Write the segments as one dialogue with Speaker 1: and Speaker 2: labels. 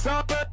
Speaker 1: Summertime.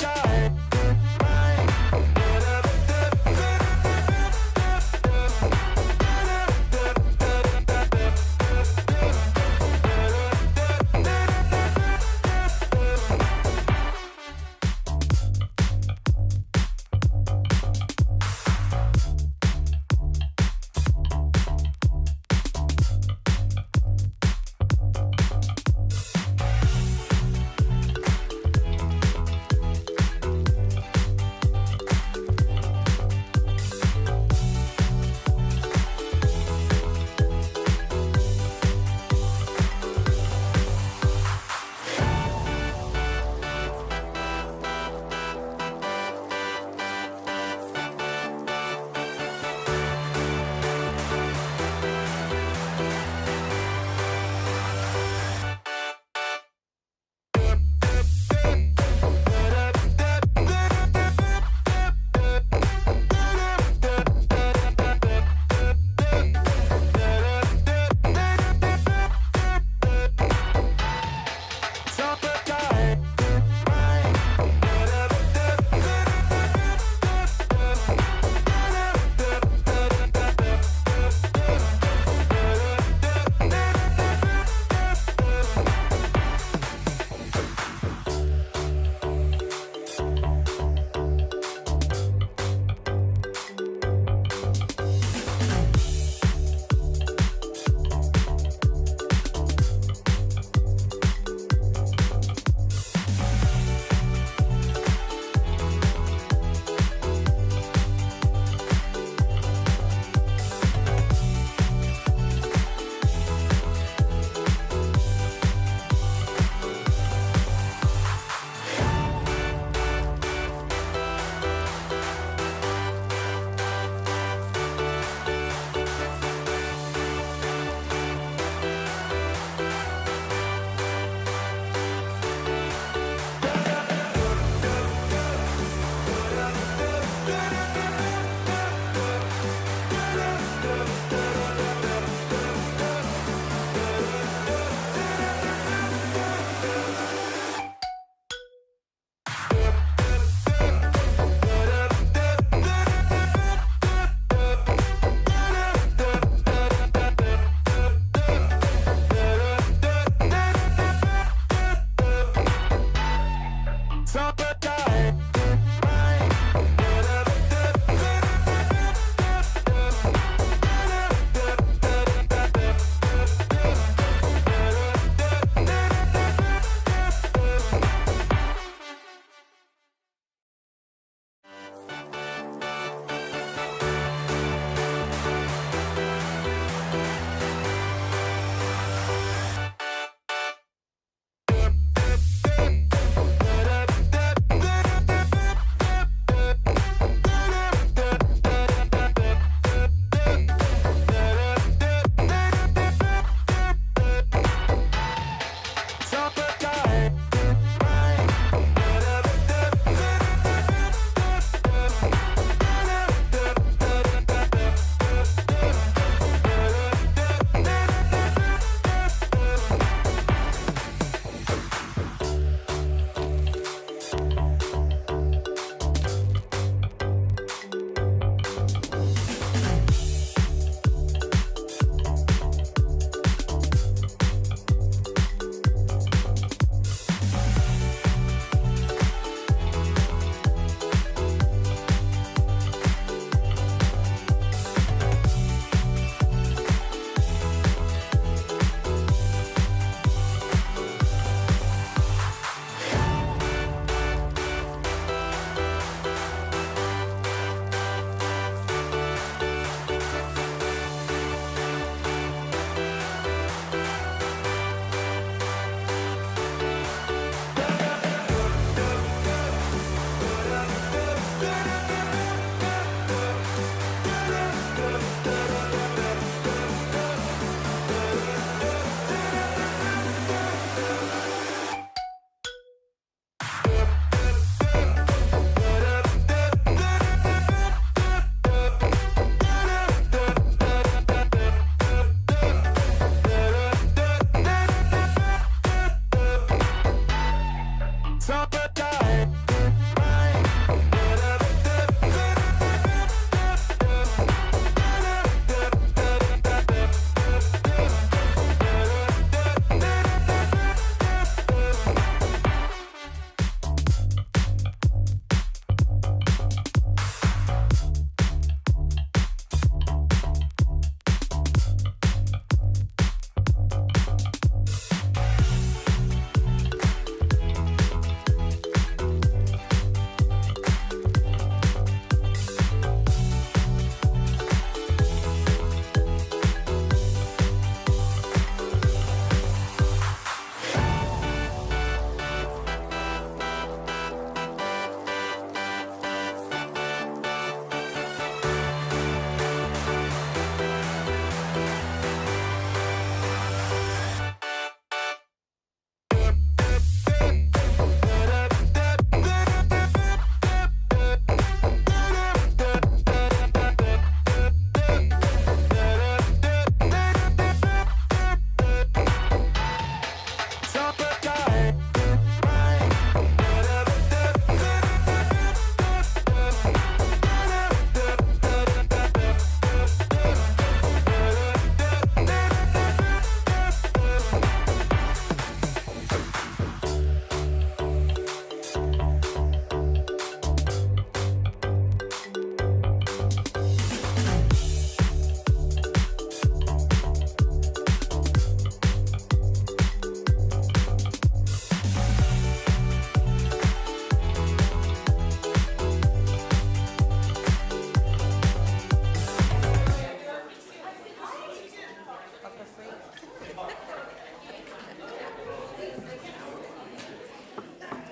Speaker 1: Summertime.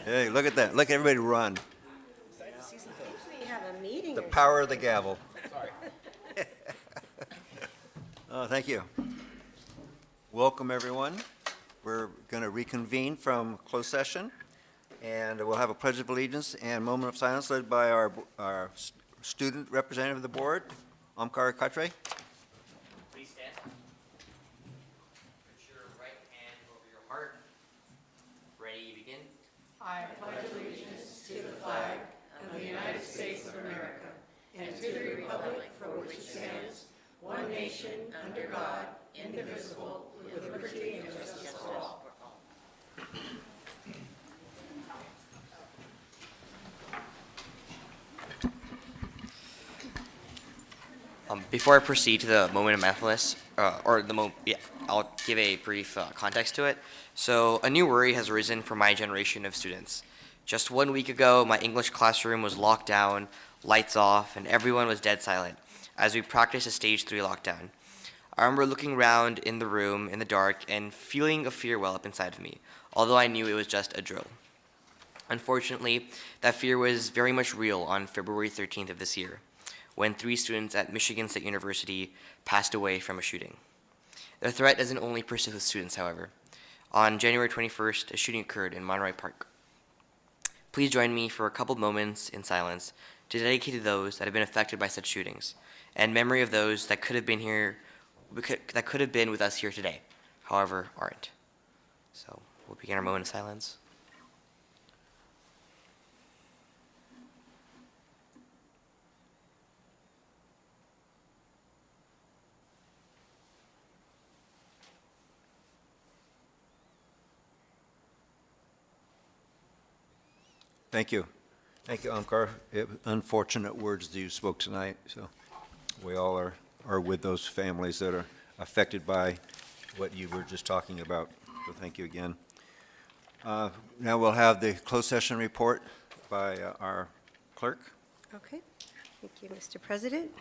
Speaker 1: Hey, look at that. Look at everybody run.
Speaker 2: Usually you have a meeting
Speaker 1: The
Speaker 2: or
Speaker 1: power of the gavel. Oh, thank you. Welcome, everyone. We're going to reconvene from closed session, and we'll have a pledge of allegiance and moment of silence led by our student representative of the board, Omkar Katre.
Speaker 3: Please stand. Put your right hand over your heart. Ready, begin.
Speaker 4: I pledge allegiance to the flag of the United States of America and to the republic for which it stands, one nation, under God, indivisible, with liberty and justice for all.
Speaker 3: Before I proceed to the moment of mindfulness, I'll give a brief context to it. So, a new worry has arisen for my generation of students. Just 1 week ago, my English classroom was locked down, lights off, and everyone was dead silent as we practiced a stage 3 lockdown. I remember looking around in the room in the dark and feeling a fear well up inside of me, although I knew it was just a drill. Unfortunately, that fear was very much real on February 13th of this year, when 3 students at Michigan State University passed away from a shooting. The threat doesn't only persist with students, however. On January 21st, a shooting occurred in Monterey Park. Please join me for a couple moments in silence to dedicate to those that have been affected by such shootings, and memory of those that could have been with us here today, however, aren't. So we'll begin our moment of silence.
Speaker 1: Thank you. Thank you, Omkar. Unfortunate words that you spoke tonight, so we all are with those families that are affected by what you were just talking about. So thank you again. Now we'll have the closed session report by our clerk.
Speaker 2: Okay, thank you, Mr. President.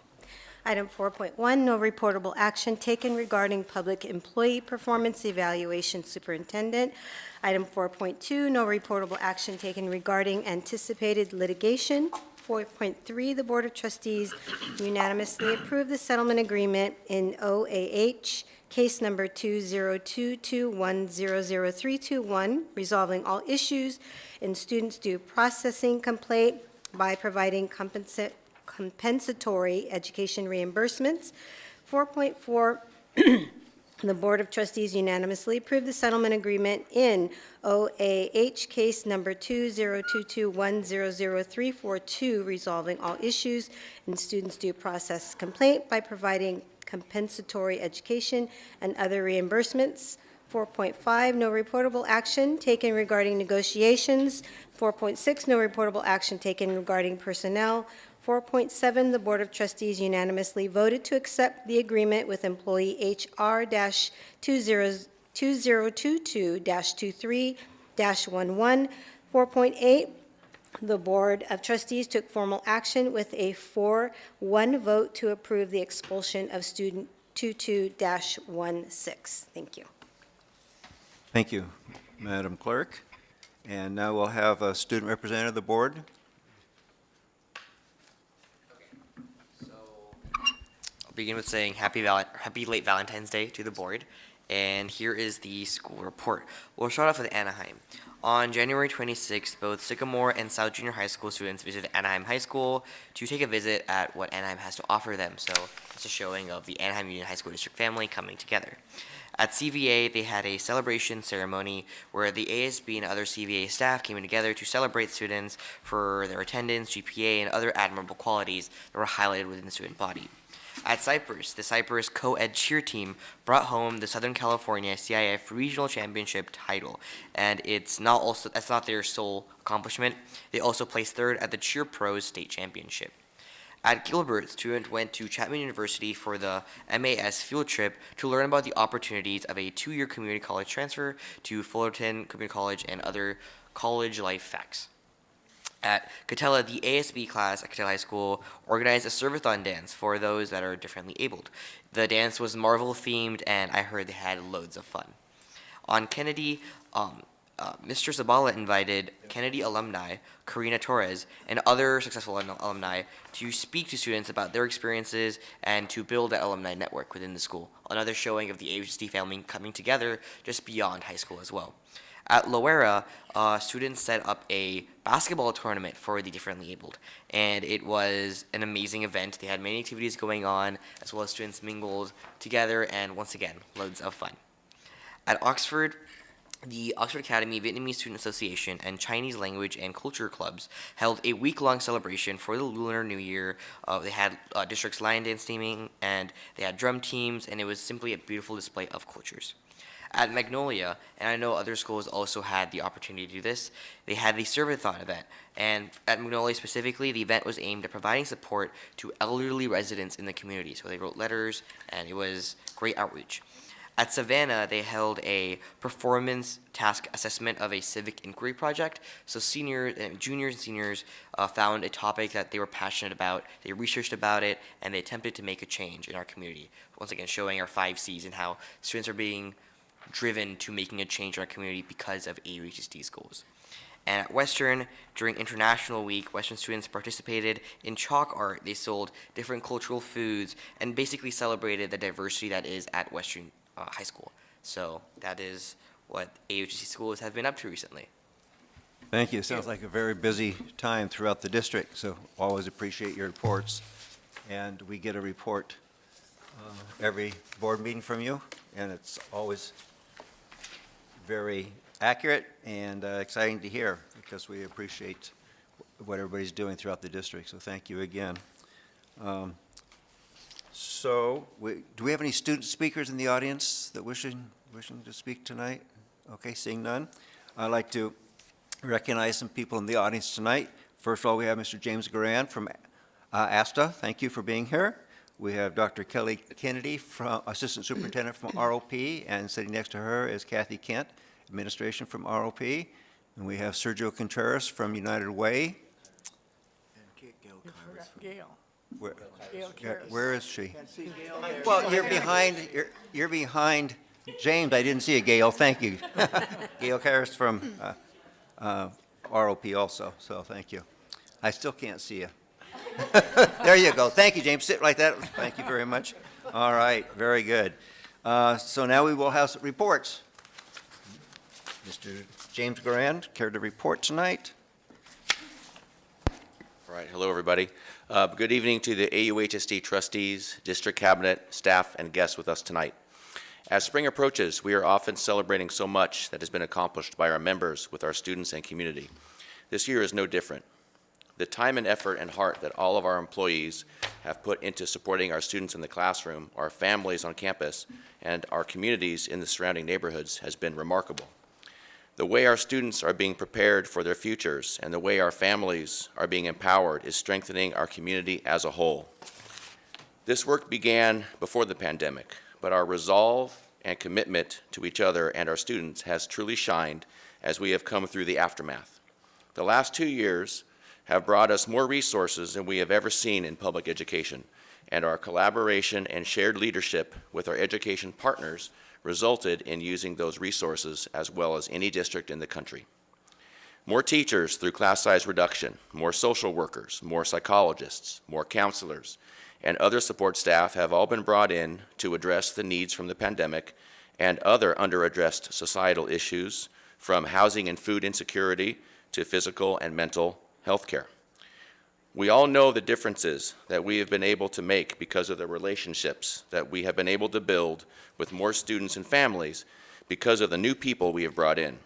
Speaker 2: Item 4.1, no reportable action taken regarding public employee performance evaluation superintendent. Item 4.2, no reportable action taken regarding anticipated litigation. 4.3, the Board of Trustees unanimously approved the settlement agreement in OAH case number 20221000321, resolving all issues in students' due processing complaint by providing compensatory education reimbursements. 4.4, the Board of Trustees unanimously approved the settlement agreement in OAH case number 20221000342, resolving all issues in students' due process complaint by providing compensatory education and other reimbursements. 4.5, no reportable action taken regarding negotiations. 4.6, no reportable action taken regarding personnel. 4.7, the Board of Trustees unanimously voted to accept the agreement with employee HR-2022-23-11. 4.8, the Board of Trustees took formal action with a 4-1 vote to approve the expulsion of student 22-16. Thank you.
Speaker 1: Thank you, Madam Clerk. And now we'll have a student representative of the board.
Speaker 3: Begin with saying happy late Valentine's Day to the board, and here is the school report. We'll start off with Anaheim. On January 26th, both Sycamore and South Junior High School students visited Anaheim High School to take a visit at what Anaheim has to offer them. So it's a showing of the Anaheim Union High School District family coming together. At CVA, they had a celebration ceremony where the ASB and other CVA staff came together to celebrate students for their attendance, GPA, and other admirable qualities that were highlighted within the student body. At Cypress, the Cypress co-ed cheer team brought home the Southern California CIF Regional Championship title, and that's not their sole accomplishment. They also placed third at the Cheer Pros State Championship. At Gilbert, students went to Chapman University for the MAS field trip to learn about the opportunities of a 2-year community college transfer to Fullerton Community College and other college life facts. At Catella, the ASB class at Catella High School organized a serve-a-thon dance for those that are differently abled. The dance was Marvel-themed, and I heard they had loads of fun. On Kennedy, Mr. Zabala invited Kennedy alumni, Karina Torres, and other successful alumni to speak to students about their experiences and to build an alumni network within the school. Another showing of the AUHSD family coming together just beyond high school as well. At Loera, students set up a basketball tournament for the differently abled, and it was an amazing event. They had many activities going on, as well as students mingled together, and once again, loads of fun. At Oxford, the Oxford Academy Vietnamese Student Association and Chinese Language and Culture Clubs held a week-long celebration for the Lunar New Year. They had district's lion dance teaming, and they had drum teams, and it was simply a beautiful display of cultures. At Magnolia, and I know other schools also had the opportunity to do this, they had the Serve-a-thon event. And at Magnolia specifically, the event was aimed at providing support to elderly residents in the community. So they wrote letters, and it was great outreach. At Savannah, they held a performance task assessment of a civic inquiry project. So juniors and seniors found a topic that they were passionate about, they researched about it, and they attempted to make a change in our community. Once again, showing our 5 C's and how students are being driven to making a change in our community because of AUHSD's goals. And at Western, during International Week, Western students participated in chalk art. They sold different cultural foods and basically celebrated the diversity that is at Western High School. So that is what AUHSD schools have been up to recently.
Speaker 1: Thank you. Sounds like a very busy time throughout the district, so always appreciate your reports. And we get a report every board meeting from you, and it's always very accurate and exciting to hear because we appreciate what everybody's doing throughout the district, so thank you again. Do we have any student speakers in the audience that wishing to speak tonight? Okay, seeing none. I'd like to recognize some people in the audience tonight. First of all, we have Mr. James Garan from ASTA. Thank you for being here. We have Dr. Kelly Kennedy, Assistant Superintendent from ROP, and sitting next to her is Kathy Kent, Administration from ROP. And we have Sergio Contreras from United Way.
Speaker 5: Gail.
Speaker 1: Where is she? Well, you're behind James. I didn't see a Gail. Thank you. Gail Harris from ROP also, so thank you. I still can't see you. There you go. Thank you, James. Sit like that. Thank you very much. All right, very good. So now we will have some reports. Mr. James Garand, care to report tonight?
Speaker 6: All right, hello everybody. Good evening to the AUHSD trustees, district cabinet, staff, and guests with us tonight. As spring approaches, we are often celebrating so much that has been accomplished by our members with our students and community. This year is no different. The time and effort and heart that all of our employees have put into supporting our students in the classroom, our families on campus, and our communities in the surrounding neighborhoods has been remarkable. The way our students are being prepared for their futures and the way our families are being empowered is strengthening our community as a whole. This work began before the pandemic, but our resolve and commitment to each other and our students has truly shined as we have come through the aftermath. The last 2 years have brought us more resources than we have ever seen in public education, and our collaboration and shared leadership with our education partners resulted in using those resources as well as any district in the country. More teachers through class size reduction, more social workers, more psychologists, more counselors, and other support staff have all been brought in to address the needs from the pandemic and other under-addressed societal issues, from housing and food insecurity to physical and mental health care. We all know the differences that we have been able to make because of the relationships that we have been able to build with more students and families because of the new people we have brought in.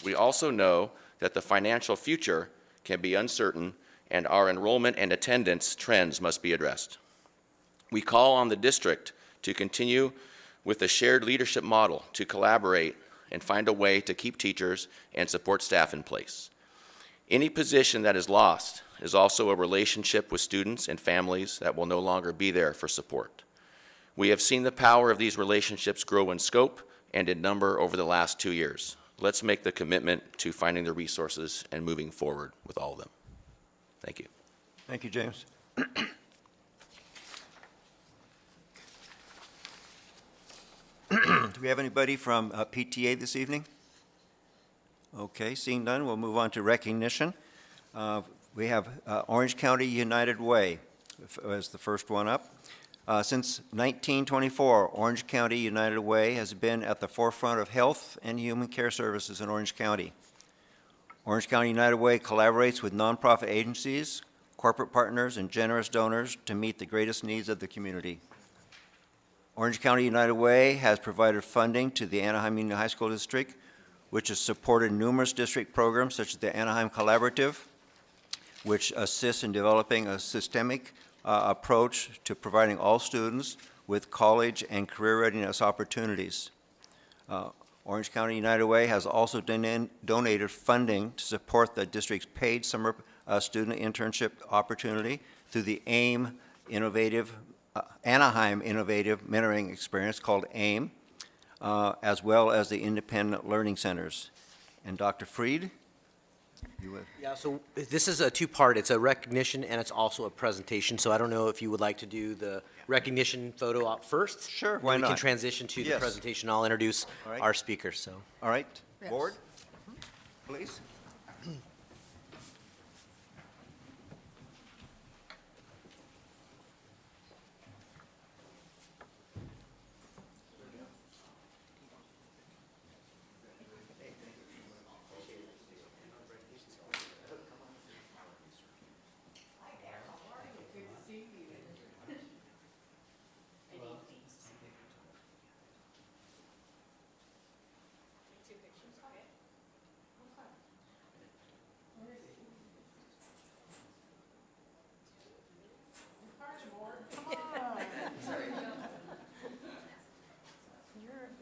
Speaker 6: We also know that the financial future can be uncertain and our enrollment and attendance trends must be addressed. We call on the district to continue with the shared leadership model to collaborate and find a way to keep teachers and support staff in place. Any position that is lost is also a relationship with students and families that will no longer be there for support. We have seen the power of these relationships grow in scope and in number over the last 2 years. Let's make the commitment to finding the resources and moving forward with all of them. Thank you.
Speaker 1: Thank you, James. Do we have anybody from PTA this evening? Okay, seeing none, we'll move on to recognition. We have Orange County United Way as the first one up. Since 1924, Orange County United Way has been at the forefront of health and human care services in Orange County. Orange County United Way collaborates with nonprofit agencies, corporate partners, and generous donors to meet the greatest needs of the community. Orange County United Way has provided funding to the Anaheim Union High School District, which has supported numerous district programs such as the Anaheim Collaborative, which assists in developing a systemic approach to providing all students with college and career readiness opportunities. Orange County United Way has also donated funding to support the district's paid summer student internship opportunity through the Anaheim Innovative Mentoring Experience called AIM, as well as the Independent Learning Centers. And Dr. Freed, you would?
Speaker 5: Yeah, so this is a two-part. It's a recognition and it's also a presentation. So I don't know if you would like to do the recognition photo op first.
Speaker 1: Sure, why
Speaker 5: We
Speaker 1: not?
Speaker 5: can transition to the
Speaker 1: Yes.
Speaker 5: presentation. I'll introduce
Speaker 1: All right.
Speaker 5: our speakers, so.
Speaker 1: All right,
Speaker 2: Yes.
Speaker 1: board, please.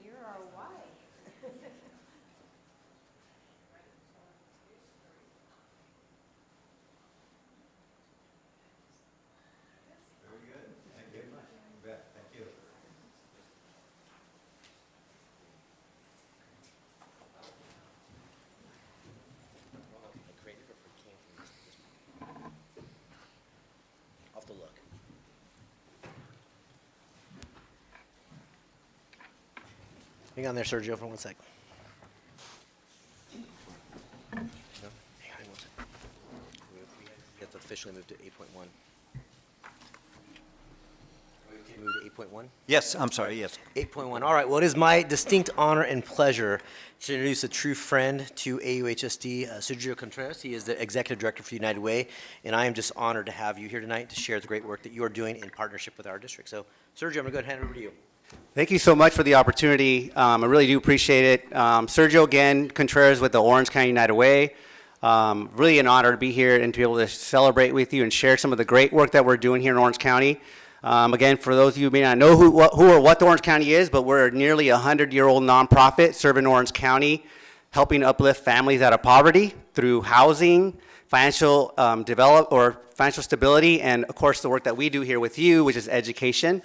Speaker 2: You're our wife.
Speaker 1: Very good. Thank you. You bet. Thank you.
Speaker 5: I'll have to look. Hang on there, Sergio, for 1 sec. Hang on 1 sec. We have to officially move to 8.1. Move to 8.1?
Speaker 1: Yes, I'm sorry, yes.
Speaker 5: 8.1. All right. Well, it is my distinct honor and pleasure to introduce a true friend to AUHSD, Sergio Contreras. He is the Executive Director for United Way, and I am just honored to have you here tonight to share the great work that you are doing in partnership with our district. So, Sergio, I'm going to go ahead and hand it over to you.
Speaker 7: Thank you so much for the opportunity. I really do appreciate it. Sergio, again, Contreras with the Orange County United Way. Really an honor to be here and to be able to celebrate with you and share some of the great work that we're doing here in Orange County. Again, for those of you who may not know who or what the Orange County is, but we're a nearly 100-year-old nonprofit serving Orange County, helping uplift families out of poverty through housing, financial financial stability, and of course the work that we do here with you, which is education.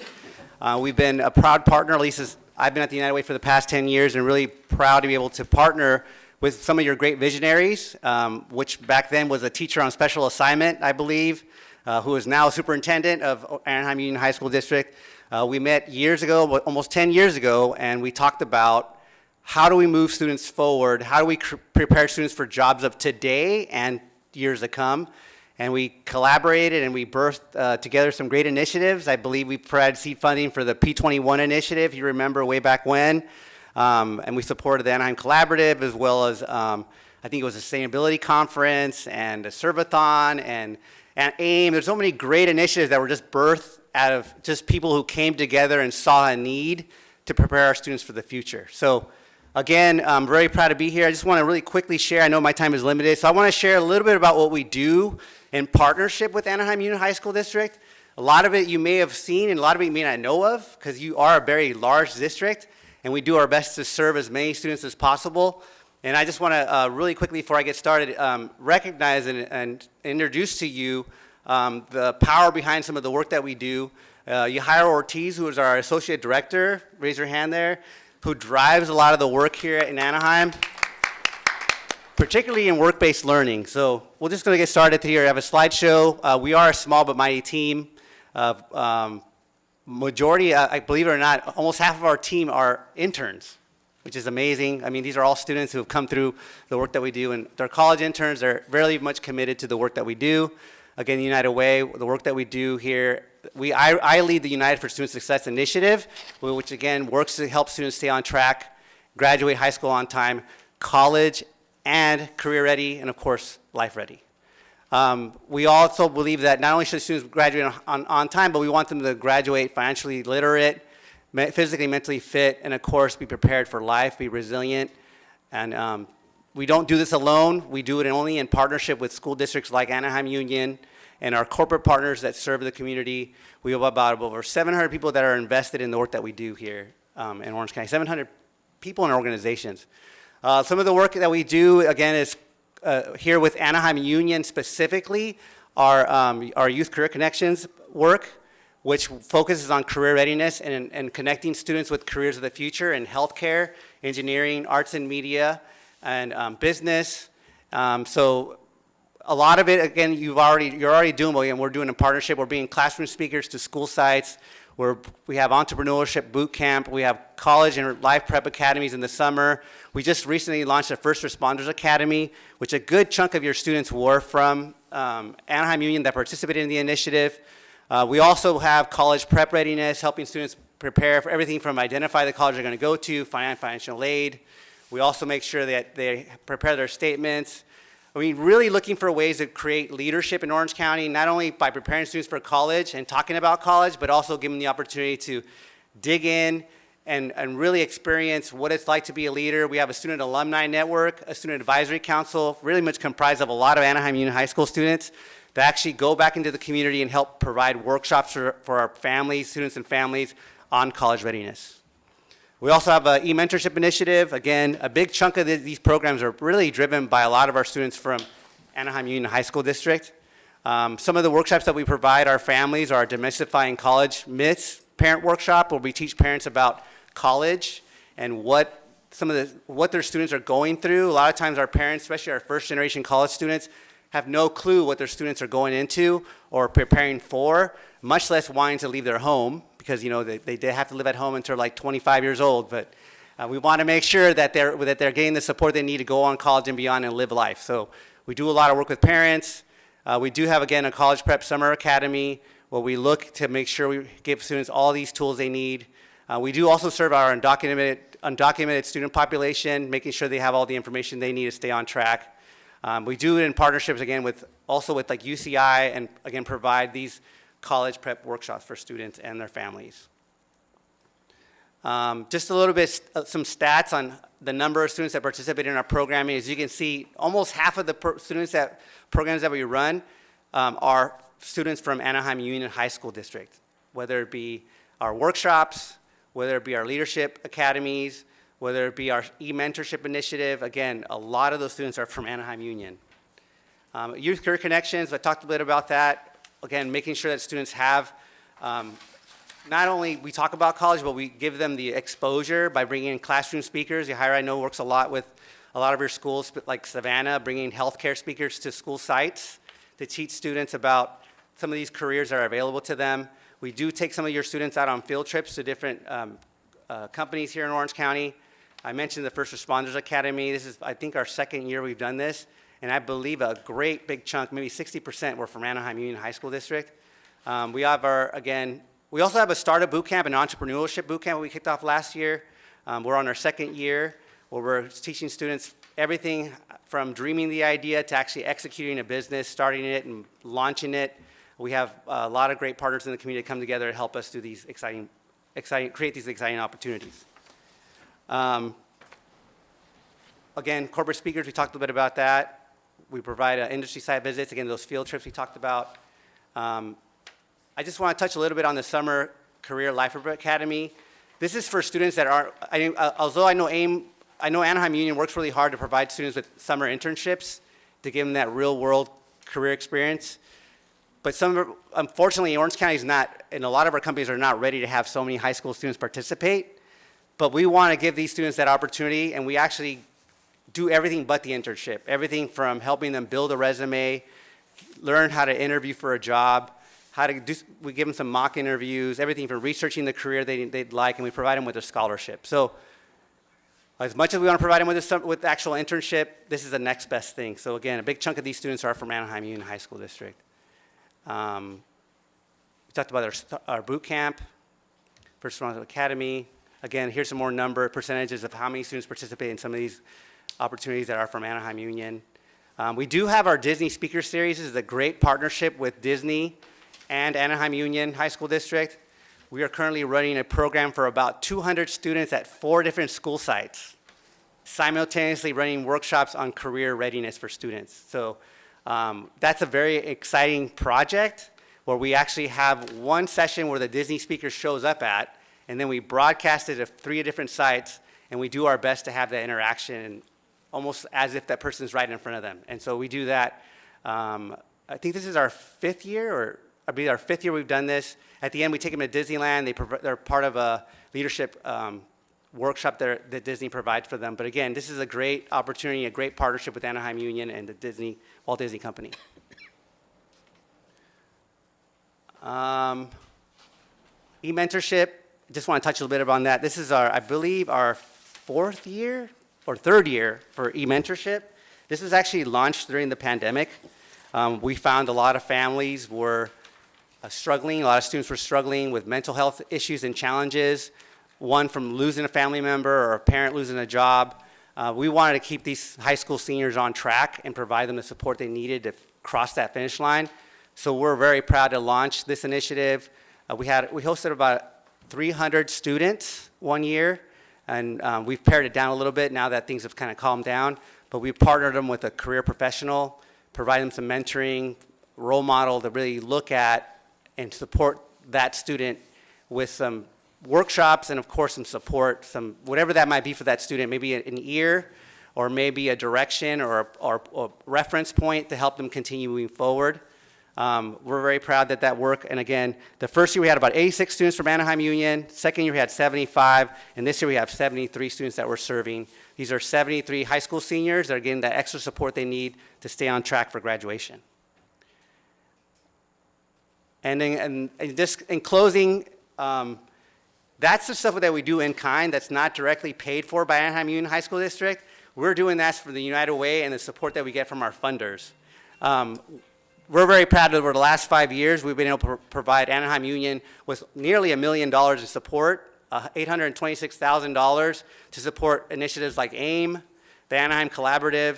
Speaker 7: We've been a proud partner, at least as I've been at the United Way for the past 10 years, and really proud to be able to partner with some of your great visionaries, which back then was a teacher on special assignment, I believe, who is now superintendent of Anaheim Union High School District. We met years ago, almost 10 years ago, and we talked about how do we move students forward, how do we prepare students for jobs of today and years to come. And we collaborated and we birthed together some great initiatives. I believe we provided seed funding for the P21 initiative, you remember way back when. And we supported the Anaheim Collaborative as well as, I think it was a sustainability conference and a serve-a-thon and AIM. There's so many great initiatives that were just birthed out of just people who came together and saw a need to prepare our students for the future. So again, I'm very proud to be here. I just want to really quickly share, I know my time is limited, so I want to share a little bit about what we do in partnership with Anaheim Union High School District. A lot of it you may have seen and a lot of it you may not know of because you are a very large district and we do our best to serve as many students as possible. And I just want to really quickly before I get started recognize and introduce to you the power behind some of the work that we do. Yahaira Ortiz, who is our Associate Director, raise your hand there, who drives a lot of the work here in Anaheim, particularly in work-based learning. So we're just going to get started here. I have a slideshow. We are a small but mighty team. Majority, I believe it or not, almost half of our team are interns. which is amazing. I mean, these are all students who have come through the work that we do, and they're college interns. They're very much committed to the work that we do. Again, the United Way, the work that we do here, I lead the United for Student Success initiative, which again works to help students stay on track, graduate high school on time, college and career ready, and of course, life ready. We also believe that not only should students graduate on time, but we want them to graduate financially literate, physically, mentally fit, and of course, be prepared for life, be resilient. And we don't do this alone. We do it only in partnership with school districts like Anaheim Union and our corporate partners that serve the community. We have about over 700 people that are invested in the work that we do here in Orange County, 700 people and organizations. Some of the work that we do, again, is here with Anaheim Union specifically, our Youth Career Connections work, which focuses on career readiness and connecting students with careers of the future in healthcare, engineering, arts and media, and business. So a lot of it, again, you're already doing, but again, we're doing in partnership. We're being classroom speakers to school sites. We have entrepreneurship boot camp. We have college and life prep academies in the summer. We just recently launched a First Responders Academy, which a good chunk of your students were from Anaheim Union that participated in the initiative. We also have college prep readiness, helping students prepare for everything from identify the college they're going to go to, financial aid. We also make sure that they prepare their statements. I mean, really looking for ways to create leadership in Orange County, not only by preparing students for college and talking about college, but also giving them the opportunity to dig in and really experience what it's like to be a leader. We have a student alumni network, a student advisory council, really much comprised of a lot of Anaheim Union High School students that actually go back into the community and help provide workshops for our families, students and families on college readiness. We also have an e-mentorship initiative. Again, a big chunk of these programs are really driven by a lot of our students from Anaheim Union High School District. Some of the workshops that we provide our families are Demystifying College Myths parent workshop, where we teach parents about college and what their students are going through. A lot of times our parents, especially our first generation college students, have no clue what their students are going into or preparing for, much less wanting to leave their home, because they have to live at home until like 25 years old. But we want to make sure that they're getting the support they need to go on college and beyond and live life. So we do a lot of work with parents. We do have, again, a college prep summer academy where we look to make sure we give students all these tools they need. We do also serve our undocumented student population, making sure they have all the information they need to stay on track. We do it in partnerships, again, with like UCI, and again, provide these college prep workshops for students and their families. Just a little bit, some stats on the number of students that participate in our programming. As you can see, almost half of the programs that we run are students from Anaheim Union High School District, whether it be our workshops, whether it be our leadership academies, whether it be our e-mentorship initiative. Again, a lot of those students are from Anaheim Union. Youth Career Connections, I talked a bit about that. Again, making sure that students have, not only we talk about college, but we give them the exposure by bringing in classroom speakers. Yahira, I know, works a lot with a lot of your schools, like Savannah, bringing healthcare speakers to school sites to teach students about some of these careers that are available to them. We do take some of your students out on field trips to different companies here in Orange County. I mentioned the First Responders Academy. This is, I think, our second year we've done this. And I believe a great big chunk, maybe 60%, were from Anaheim Union High School District. We have we also have a startup boot camp, an entrepreneurship boot camp we kicked off last year. We're on our second year, where we're teaching students everything from dreaming the idea to actually executing a business, starting it and launching it. We have a lot of great partners in the community come together to help us do these create these exciting opportunities. Again, corporate speakers, we talked a little bit about that. We provide industry site visits, again, those field trips we talked about. I just want to touch a little bit on the Summer Career Life Academy. This is for students that aren't, although I know Anaheim Union works really hard to provide students with summer internships to give them that real world career experience. But unfortunately, Orange County is not, and a lot of our companies are not ready to have so many high school students participate. But we want to give these students that opportunity, and we actually do everything but the internship. Everything from helping them build a resume, learn how to interview for a job, we give them some mock interviews, everything from researching the career they'd like, and we provide them with a scholarship. So As much as we want to provide them with actual internship, this is the next best thing. So again, a big chunk of these students are from Anaheim Union High School District. We talked about our boot camp, First Responder Academy. Again, here's some more percentages of how many students participate in some of these opportunities that are from Anaheim Union. We do have our Disney Speaker Series. This is a great partnership with Disney and Anaheim Union High School District. We are currently running a program for about 200 students at 4 different school sites, simultaneously running workshops on career readiness for students. So that's a very exciting project where we actually have one session where the Disney speaker shows up at, and then we broadcast it at 3 different sites, and we do our best to have that interaction almost as if that person's right in front of them. And so we do that. I think this is our 5th year, or I believe our 5th year we've done this. At the end, we take them to Disneyland. They're part of a leadership workshop that Disney provides for them. But again, this is a great opportunity, a great partnership with Anaheim Union and the Walt Disney Company. E-mentorship, just want to touch a little bit on that. This is I believe, our 4th year or 3rd year for e-mentorship. This was actually launched during the pandemic. We found a lot of families were struggling, a lot of students were struggling with mental health issues and challenges, one from losing a family member or a parent losing a job. We wanted to keep these high school seniors on track and provide them the support they needed to cross that finish line. So we're very proud to launch this initiative. We hosted about 300 students one year, and we've pared it down a little bit now that things have kind of calmed down. But we partnered them with a career professional, provide them some mentoring, role model to really look at and support that student with some workshops and, of course, some support, whatever that might be for that student, maybe an ear or maybe a direction or a reference point to help them continue moving forward. We're very proud that worked. And again, the first year we had about 86 students from Anaheim Union. Second year we had 75. And this year we have 73 students that we're serving. These are 73 high school seniors that are getting that extra support they need to stay on track for graduation. And just in closing, that's the stuff that we do in kind that's not directly paid for by Anaheim Union High School District. We're doing that for the United Way and the support that we get from our funders. We're very proud that over the last 5 years, we've been able to provide Anaheim Union with nearly $1 million in support, $826,000 to support initiatives like AIM, the Anaheim Collaborative.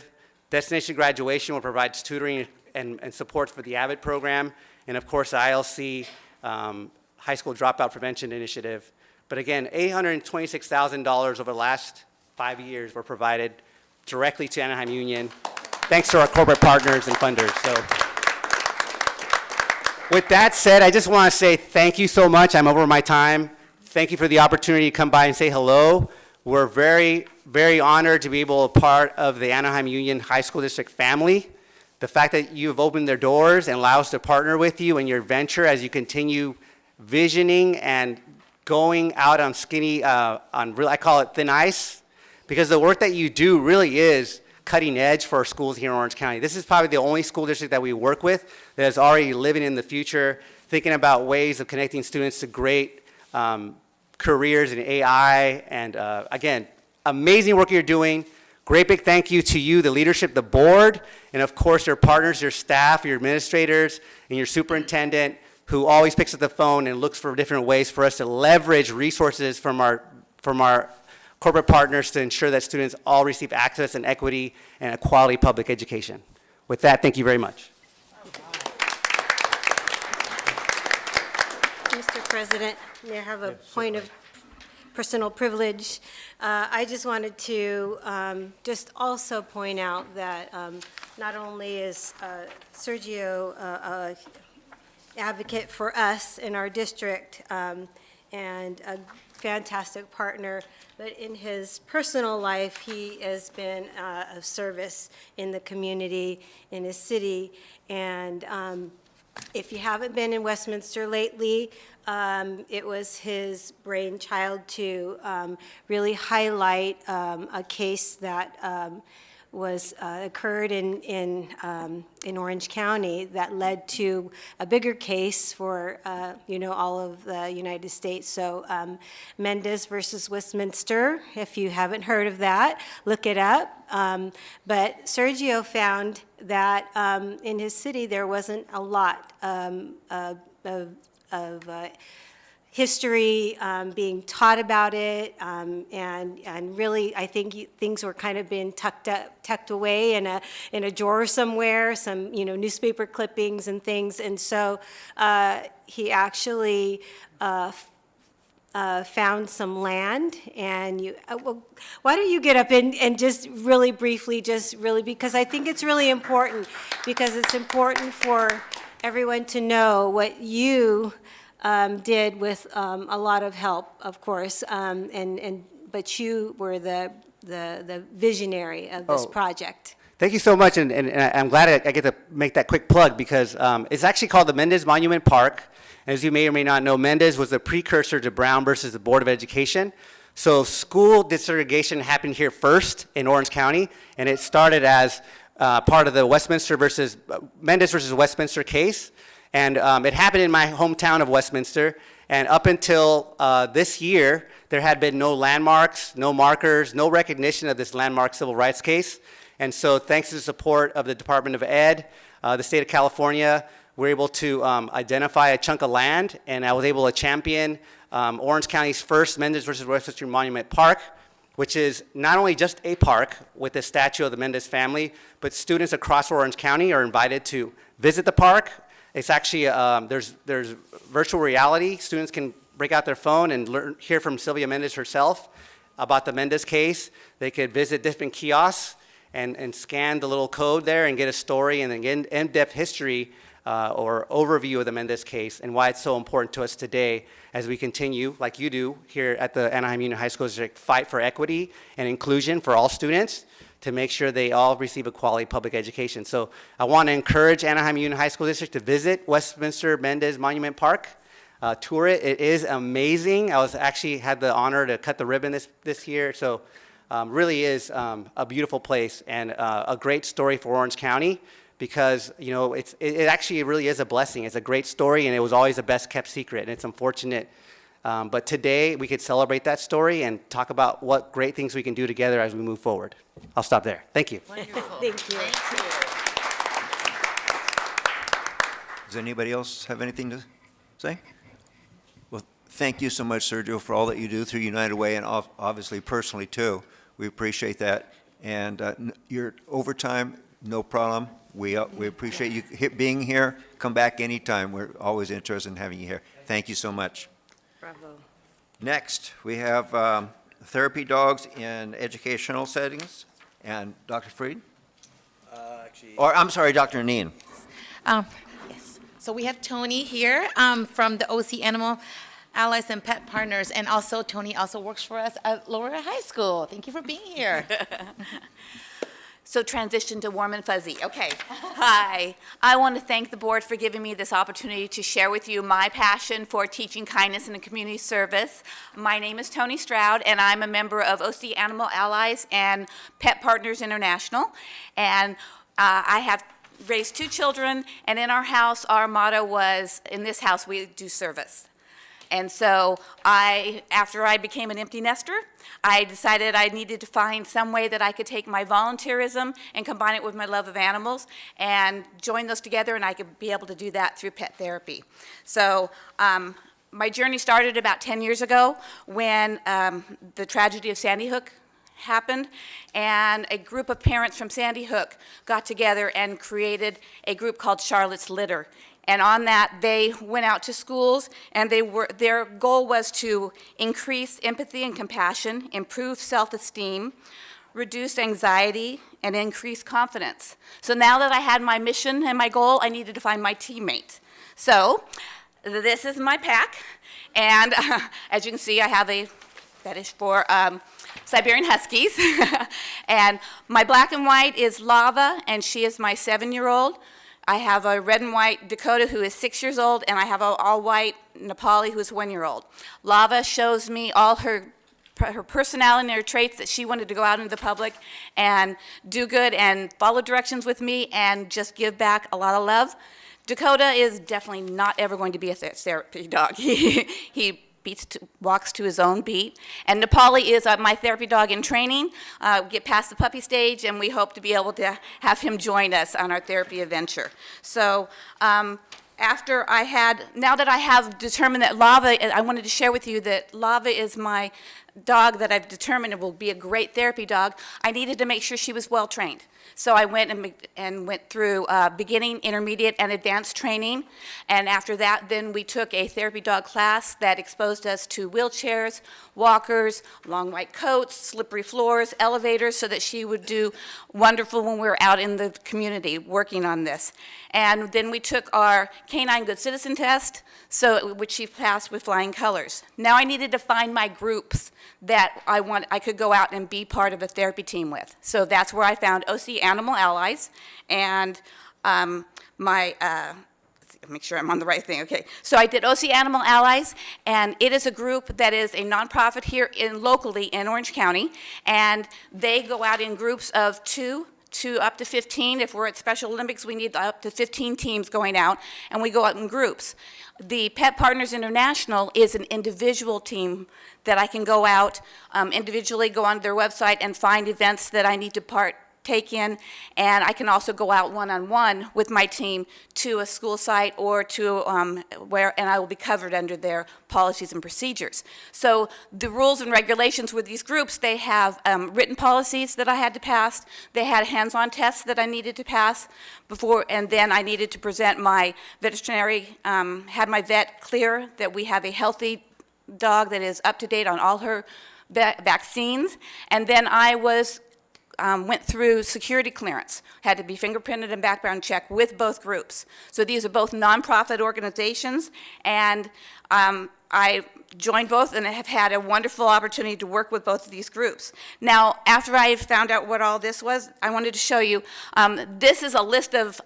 Speaker 7: Destination Graduation will provide tutoring and support for the AVID program, and of course, the ILC High School Dropout Prevention Initiative. But again, $826,000 over the last 5 years were provided directly to Anaheim Union, thanks to our corporate partners and funders. So, with that said, I just want to say thank you so much. I'm over my time. Thank you for the opportunity to come by and say hello. We're very, very honored to be able to be part of the Anaheim Union High School District family. The fact that you've opened their doors and allow us to partner with you in your venture as you continue visioning and going out on I call it thin ice, because the work that you do really is cutting edge for our schools here in Orange County. This is probably the only school district that we work with that is already living in the future, thinking about ways of connecting students to great careers in AI. And again, amazing work you're doing. Great big thank you to you, the leadership, the board, and of course your partners, your staff, your administrators, and your superintendent, who always picks up the phone and looks for different ways for us to leverage resources from our corporate partners to ensure that students all receive access and equity and a quality public education. With that, thank you very much.
Speaker 2: Mr. President, may I have a point of personal privilege? I just wanted to just also point out that not only is Sergio a advocate for us in our district and a fantastic partner, but in his personal life, he has been of service in the community, in his city. And if you haven't been in Westminster lately, it was his brainchild to really highlight a case that occurred in Orange County that led to a bigger case for, all of the United States. So Mendez versus Westminster, if you haven't heard of that, look it up. But Sergio found that in his city, there wasn't a lot of history being taught about it, and really, I think things were kind of being tucked away in a drawer somewhere, some newspaper clippings and things, and so he actually found some land, and well, why don't you get up and just really briefly, because I think it's really important, because it's important for everyone to know what you did with a lot of help, of course, but you were the visionary of this project.
Speaker 7: Thank you so much, and I'm glad I get to make that quick plug, because it's actually called the Mendez Monument Park. As you may or may not know, Mendez was the precursor to Brown versus the Board of Education. So school desegregation happened here first in Orange County, and it started as part of the Mendez versus Westminster case. And it happened in my hometown of Westminster. And up until this year, there had been no landmarks, no markers, no recognition of this landmark civil rights case. And so thanks to the support of the Department of Ed, the state of California, we're able to identify a chunk of land. And I was able to champion Orange County's first Mendez versus Westminster Monument Park, which is not only just a park with the statue of the Mendez family, but students across Orange County are invited to visit the park. It's actually, there's virtual reality. Students can break out their phone and hear from Sylvia Mendez herself about the Mendez case. They could visit different kiosks and scan the little code there and get a story and then in-depth history or overview of the Mendez case and why it's so important to us today as we continue, like you do here at the Anaheim Union High School District, fight for equity and inclusion for all students, to make sure they all receive a quality public education. So I want to encourage Anaheim Union High School District to visit Westminster Mendez Monument Park, tour it. It is amazing. I was actually had the honor to cut the ribbon this year. So really is a beautiful place and a great story for Orange County, because it actually really is a blessing. It's a great story, and it was always the best kept secret, and it's unfortunate. But today we could celebrate that story and talk about what great things we can do together as we move forward. I'll stop there. Thank you.
Speaker 4: Wonderful.
Speaker 2: Thank you.
Speaker 1: Does anybody else have anything to say? Well, thank you so much, Sergio, for all that you do through United Way, and obviously personally too. We appreciate that. And your overtime, no problem. We appreciate you being here. Come back anytime. We're always interested in having you here. Thank you so much.
Speaker 2: Bravo.
Speaker 1: Next, we have therapy dogs in educational settings. And Dr. Freed? Or, I'm sorry, Dr. Neen.
Speaker 8: Yes. So we have Tony here from the OC Animal Allies and Pet Partners, and also Tony also works for us at Lower High School. Thank you for being here.
Speaker 9: So transition to warm and fuzzy. Okay. Hi. I want to thank the board for giving me this opportunity to share with you my passion for teaching kindness and community service. My name is Tony Stroud, and I'm a member of OC Animal Allies and Pet Partners International. And I have raised 2 children, and in our house, our motto was, in this house, we do service. And so after I became an empty nester, I decided I needed to find some way that I could take my volunteerism and combine it with my love of animals and join those together, and I could be able to do that through pet therapy. So my journey started about 10 years ago when the tragedy of Sandy Hook happened, and a group of parents from Sandy Hook got together and created a group called Charlotte's Litter. And on that, they went out to schools, and their goal was to increase empathy and compassion, improve self-esteem, reduce anxiety, and increase confidence. So now that I had my mission and my goal, I needed to find my teammate. So this is my pack, and as you can see, I have that is for Siberian Huskies. And my black and white is Lava, and she is my 7-year-old. I have a red and white Dakota who is 6 years old, and I have an all-white Nepali who's 1-year-old. Lava shows me all her her personality and her traits that she wanted to go out into the public and do good and follow directions with me and just give back a lot of love. Dakota is definitely not ever going to be a therapy dog. He walks to his own beat. And Nepali is my therapy dog in training. Get past the puppy stage, and we hope to be able to have him join us on our therapy adventure. So now that I have determined that Lava, I wanted to share with you that Lava is my dog that I've determined will be a great therapy dog. I needed to make sure she was well trained. So I went through beginning, intermediate, and advanced training. And after that, then we took a therapy dog class that exposed us to wheelchairs, walkers, long white coats, slippery floors, elevators, so that she would do wonderful when we were out in the community working on this. And then we took our Canine Good Citizen test, which she passed with flying colors. Now I needed to find my groups that I could go out and be part of a therapy team with. So that's where I found OC Animal Allies, and make sure I'm on the right thing, okay. So I did OC Animal Allies, and it is a group that is a nonprofit here locally in Orange County, and they go out in groups of 2 to up to 15. If we're at Special Olympics, we need up to 15 teams going out, and we go out in groups. The Pet Partners International is an individual team that I can go out individually, go on their website and find events that I need to partake in, and I can also go out one-on-one with my team to a school site or to and I will be covered under their policies and procedures. So the rules and regulations with these groups, they have written policies that I had to pass, they had hands-on tests that I needed to pass before, and then I needed to present my veterinary, had my vet clear that we have a healthy dog that is up to date on all her vaccines, and then I went through security clearance, had to be fingerprinted and background checked with both groups. So these are both nonprofit organizations, and I joined both and have had a wonderful opportunity to work with both of these groups. Now, after I found out what all this was, I wanted to show you, this is a list of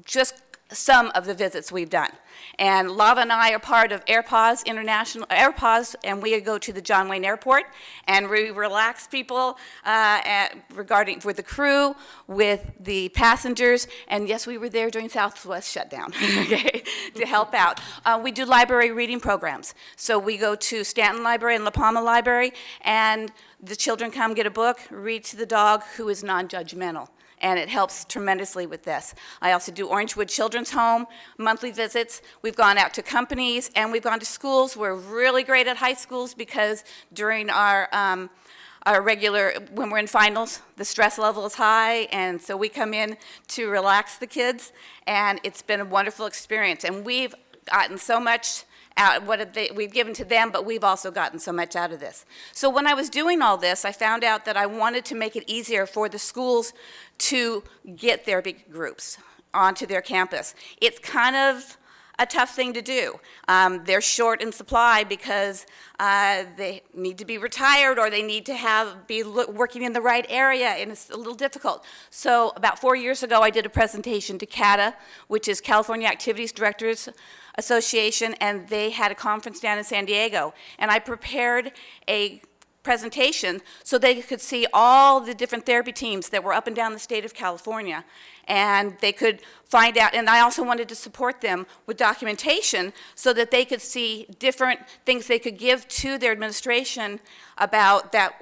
Speaker 9: just some of the visits we've done. And Lava and I are part of AirPaws International, AirPaws, and we go to the John Wayne Airport, and we relax people with the crew, with the passengers, and yes, we were there during Southwest shutdown, okay, to help out. We do library reading programs. So we go to Stanton Library and La Palma Library, and the children come get a book, read to the dog who is non-judgmental. And it helps tremendously with this. I also do Orangewood Children's Home, monthly visits. We've gone out to companies, and we've gone to schools. We're really great at high schools because during our regular, when we're in finals, the stress level is high, and so we come in to relax the kids, and it's been a wonderful experience. And we've gotten so much out, we've given to them, but we've also gotten so much out of this. So when I was doing all this, I found out that I wanted to make it easier for the schools to get therapy groups onto their campus. It's kind of a tough thing to do. They're short in supply because they need to be retired or they need to be working in the right area, and it's a little difficult. So about 4 years ago, I did a presentation to CATA, which is California Activities Directors Association, and they had a conference down in San Diego, and I prepared a presentation so they could see all the different therapy teams that were up and down the state of California, and they could find out, and I also wanted to support them with documentation so that they could see different things they could give to their administration about that,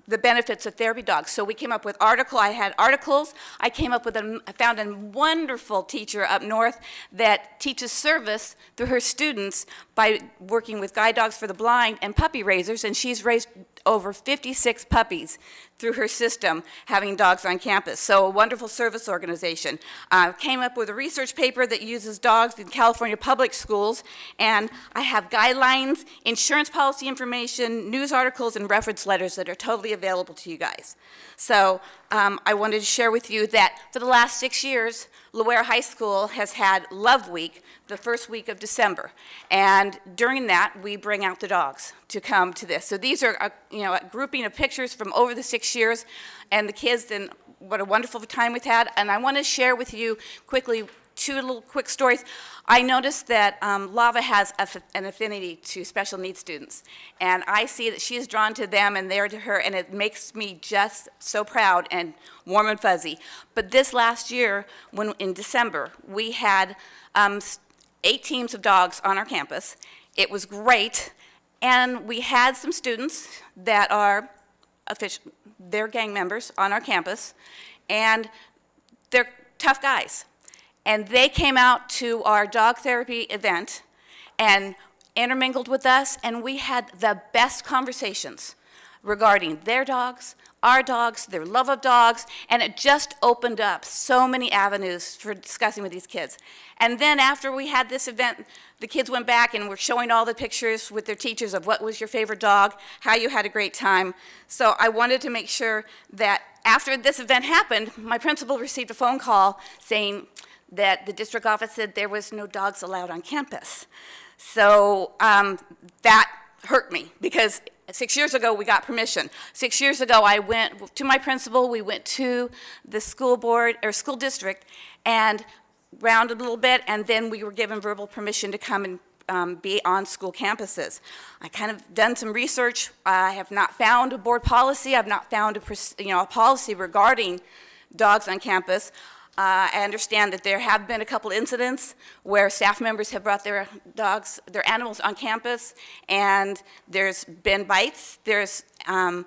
Speaker 9: the benefits of therapy dogs. So we came up with I had articles. I came up with I found a wonderful teacher up north that teaches service through her students by working with guide dogs for the blind and puppy raisers, and she's raised over 56 puppies through her system, having dogs on campus. So a wonderful service organization. Came up with a research paper that uses dogs in California public schools, and I have guidelines, insurance policy information, news articles, and reference letters that are totally available to you guys. So I wanted to share with you that for the last 6 years, Loera High School has had Love Week the first week of December. And during that, we bring out the dogs to come to this. So these are a grouping of pictures from over the 6 years, and the kids, and what a wonderful time we've had. And I want to share with you quickly two little quick stories. I noticed that Lava has an affinity to special needs students, and I see that she is drawn to them and they're to her, and it makes me just so proud and warm and fuzzy. But this last year, when in December, we had 8 teams of dogs on our campus. It was great, and we had some students that are they're gang members on our campus, and they're tough guys. And they came out to our dog therapy event and intermingled with us, and we had the best conversations regarding their dogs, our dogs, their love of dogs, and it just opened up so many avenues for discussing with these kids. And then after we had this event, the kids went back and were showing all the pictures with their teachers of what was your favorite dog, how you had a great time. So I wanted to make sure that after this event happened, my principal received a phone call saying that the district office said there was no dogs allowed on campus. So that hurt me, because 6 years ago we got permission. 6 years ago I went to my principal, we went to the school board or school district and rounded a little bit, and then we were given verbal permission to come and be on school campuses. I kind of done some research. I have not found a board policy. I've not found a policy regarding dogs on campus. I understand that there have been a couple incidents where staff members have brought their dogs, their animals on campus, and there's been bites. And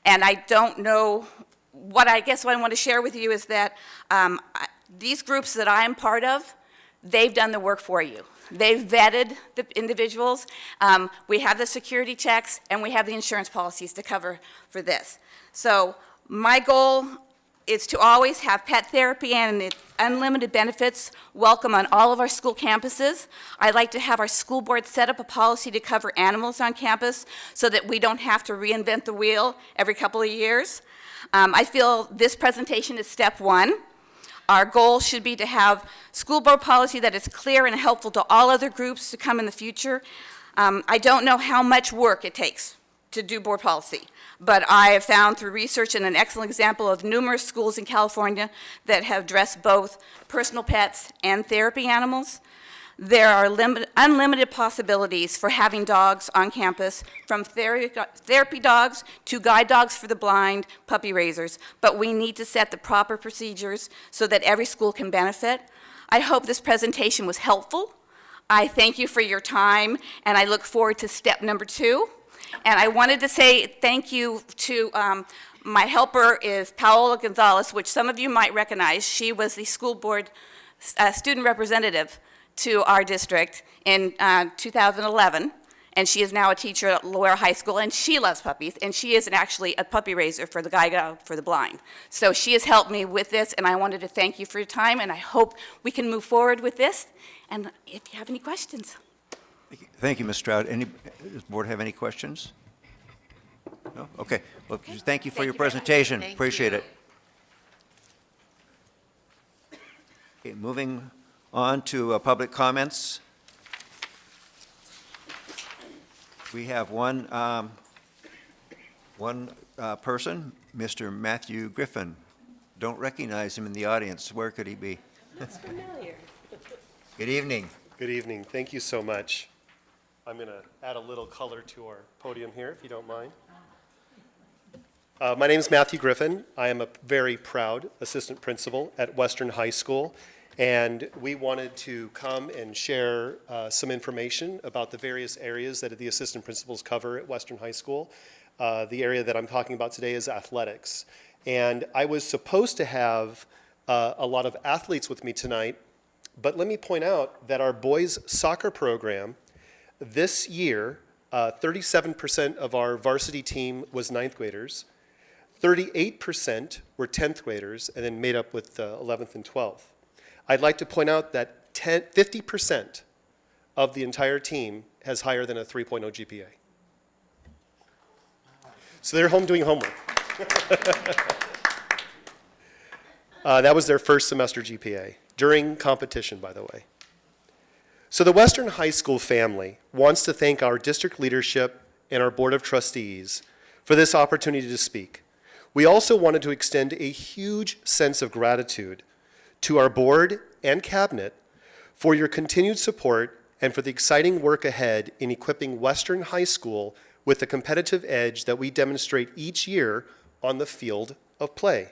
Speaker 9: I don't know what I want to share with you is that these groups that I am part of, they've done the work for you. They've vetted the individuals. We have the security checks, and we have the insurance policies to cover for this. So my goal is to always have pet therapy and its unlimited benefits welcome on all of our school campuses. I'd like to have our school board set up a policy to cover animals on campus so that we don't have to reinvent the wheel every couple of years. I feel this presentation is step one. Our goal should be to have school board policy that is clear and helpful to all other groups to come in the future. I don't know how much work it takes to do board policy, but I have found through research and an excellent example of numerous schools in California that have addressed both personal pets and therapy animals. There are unlimited possibilities for having dogs on campus, from therapy dogs to guide dogs for the blind, puppy raisers, but we need to set the proper procedures so that every school can benefit. I hope this presentation was helpful. I thank you for your time, and I look forward to step number 2. And I wanted to say thank you to my helper is Paola Gonzalez, which some of you might recognize. She was the school board student representative to our district in 2011, and she is now a teacher at Loyola High School, and she loves puppies, and she is actually a puppy raiser for the guide dog for the blind. So she has helped me with this, and I wanted to thank you for your time, and I hope we can move forward with this. And if you have any questions.
Speaker 1: Thank you, Ms. Stroud. Does the board have any questions? No? Okay. Well, thank you for your presentation. Appreciate it. Okay, moving on to public comments. We have one person, Mr. Matthew Griffin. Don't recognize him in the audience. Where could he be?
Speaker 4: That's familiar.
Speaker 1: Good evening.
Speaker 10: Good evening. Thank you so much. I'm going to add a little color to our podium here, if you don't mind. My name is Matthew Griffin. I am a very proud assistant principal at Western High School, and we wanted to come and share some information about the various areas that the assistant principals cover at Western High School. The area that I'm talking about today is athletics. And I was supposed to have a lot of athletes with me tonight, but let me point out that our boys soccer program this year, 37% of our varsity team was 9th graders, 38% were 10th graders, and then made up with 11th and 12th. I'd like to point out that 50% of the entire team has higher than a 3.0 GPA. So they're home doing homework. That was their first semester GPA, during competition, by the way. So the Western High School family wants to thank our district leadership and our Board of Trustees for this opportunity to speak. We also wanted to extend a huge sense of gratitude to our board and cabinet for your continued support, and for the exciting work ahead in equipping Western High School with the competitive edge that we demonstrate each year on the field of play.